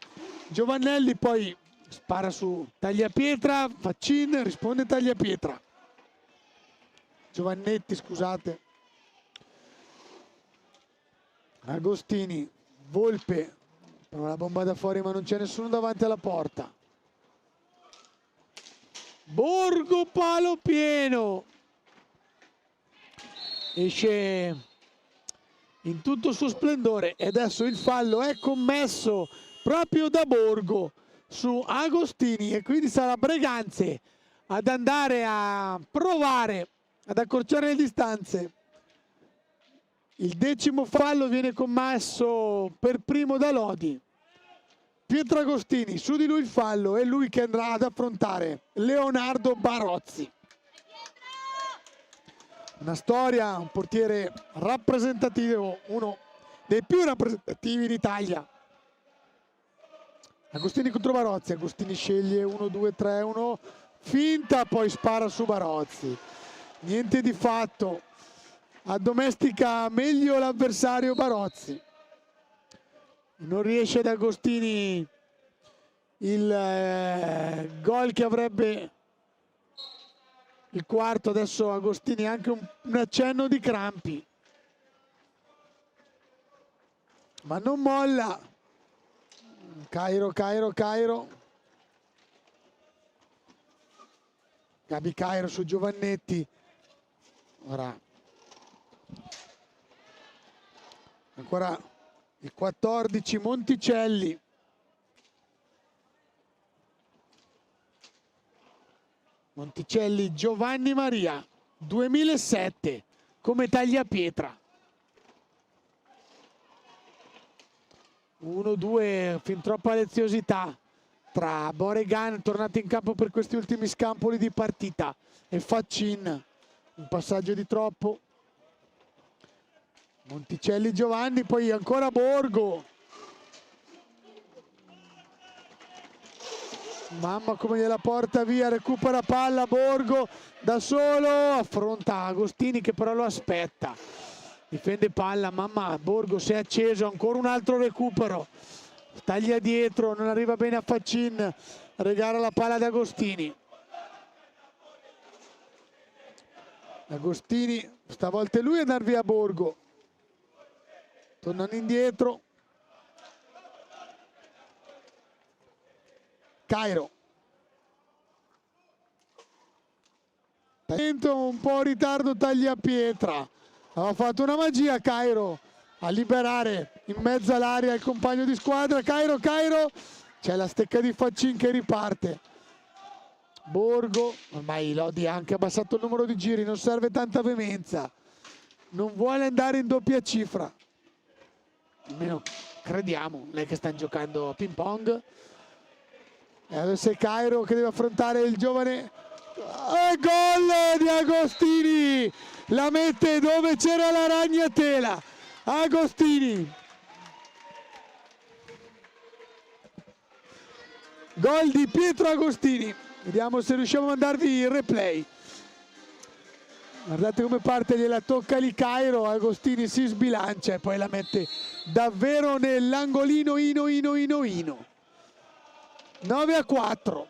Giovannelli, poi spara su Tagliapietra, Faccin risponde Tagliapietra. Giovannetti, scusate. Agostini, Volpe, la bomba da fuori ma non c'è nessuno davanti alla porta. Borgo palo pieno, esce in tutto il suo splendore e adesso il fallo è commesso proprio da Borgo su Agostini e quindi sarà Breganze ad andare a provare ad accorciare le distanze. Il 10° fallo viene commesso per primo da Lodi. Pietro Agostini, su di lui il fallo, è lui che andrà ad affrontare Leonardo Barozzi. Una storia, un portiere rappresentativo, uno dei più rappresentativi d'Italia. Agostini contro Barozzi, Agostini sceglie 1-2-3-1, finta, poi spara su Barozzi. Niente di fatto, addomestica meglio l'avversario Barozzi. Non riesce ad Agostini il gol che avrebbe il quarto. Adesso Agostini anche un accenno di crampi, ma non molla. Cairo. Gabi Cairo su Giovannetti. Ora Ancora il 14 Monticelli. Monticelli Giovanni Maria, 2007, come tagliapietra. 1-2, fin troppa leziosità tra Boregan, tornato in campo per questi ultimi scampoli di partita, e Faccin. Un passaggio di troppo. Monticelli Giovanni, poi ancora Borgo. Mamma come gliela porta via, recupera palla Borgo da solo, affronta Agostini che però lo aspetta. Difende palla, mamma, Borgo si è acceso, ancora un altro recupero. Taglia dietro, non arriva bene a Faccin, regala la palla ad Agostini. Agostini, stavolta è lui a andare via Borgo. Tornano indietro. Cairo. Un po' in ritardo tagliapietra. Aveva fatto una magia Cairo a liberare in mezzo all'area il compagno di squadra. Cairo. C'è la stecca di Faccin che riparte. Borgo, ormai Lodi ha anche abbassato il numero di giri, non serve tanta veemenza. Non vuole andare in doppia cifra. Almeno crediamo, lei che sta giocando a ping pong. E adesso è Cairo che deve affrontare il giovane. Gol di Agostini! La mette dove c'era la ragnatela. Agostini. Gol di Pietro Agostini. Vediamo se riusciamo a mandarvi il replay. Guardate come parte, gliela tocca lì Cairo, Agostini si sbilancia e poi la mette davvero nell'angolino. 9-4.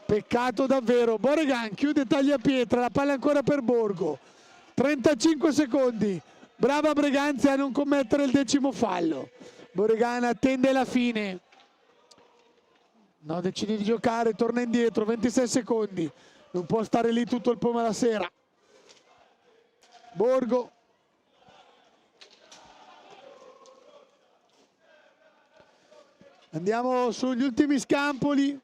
Peccato davvero. Boregan chiude tagliapietra, la palla ancora per Borgo. 35 secondi. Brava Breganze a non commettere il 10° fallo. Boregan attende la fine. No, decide di giocare, torna indietro, 26 secondi. Non può stare lì tutto il pomeriggio alla sera. Borgo. Andiamo sugli ultimi scampoli.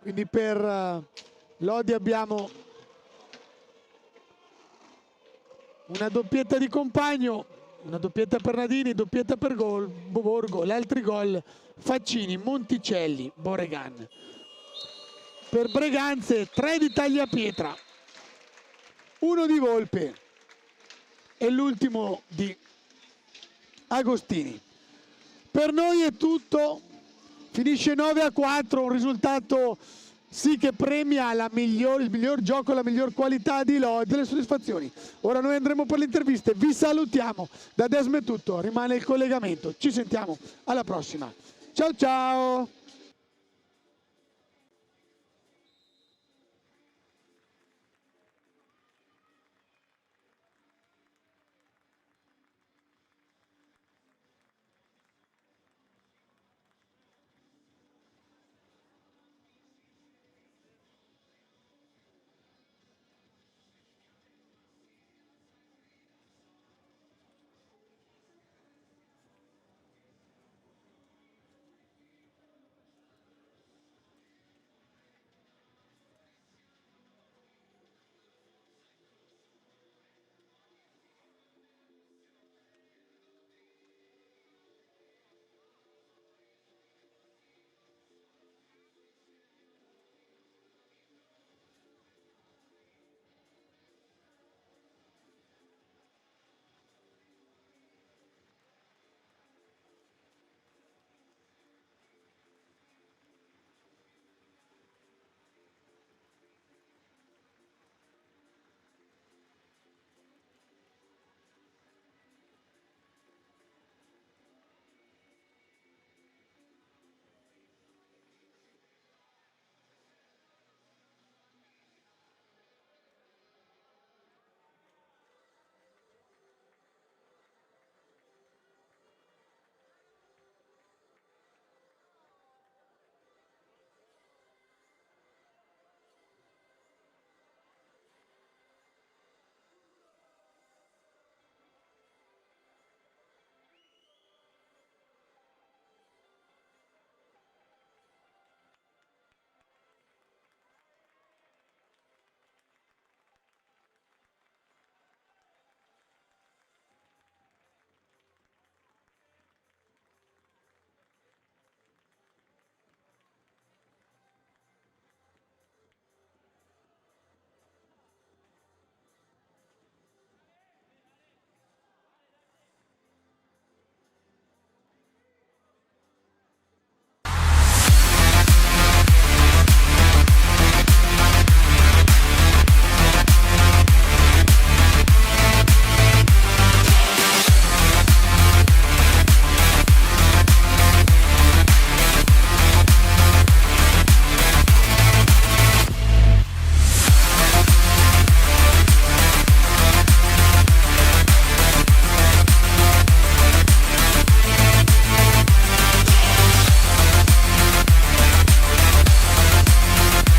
Quindi per Lodi abbiamo una doppietta di compagno, una doppietta per Nadini, doppietta per Borgo, gli altri gol Faccini, Monticelli, Boregan. Per Breganze 3 di tagliapietra, 1 di Volpe e l'ultimo di Agostini. Per noi è tutto, finisce 9-4, un risultato sì che premia il miglior gioco, la miglior qualità di Lodi, delle soddisfazioni. Ora noi andremo per le interviste, vi salutiamo, da Desme è tutto, rimane il collegamento, ci sentiamo alla prossima, ciao ciao!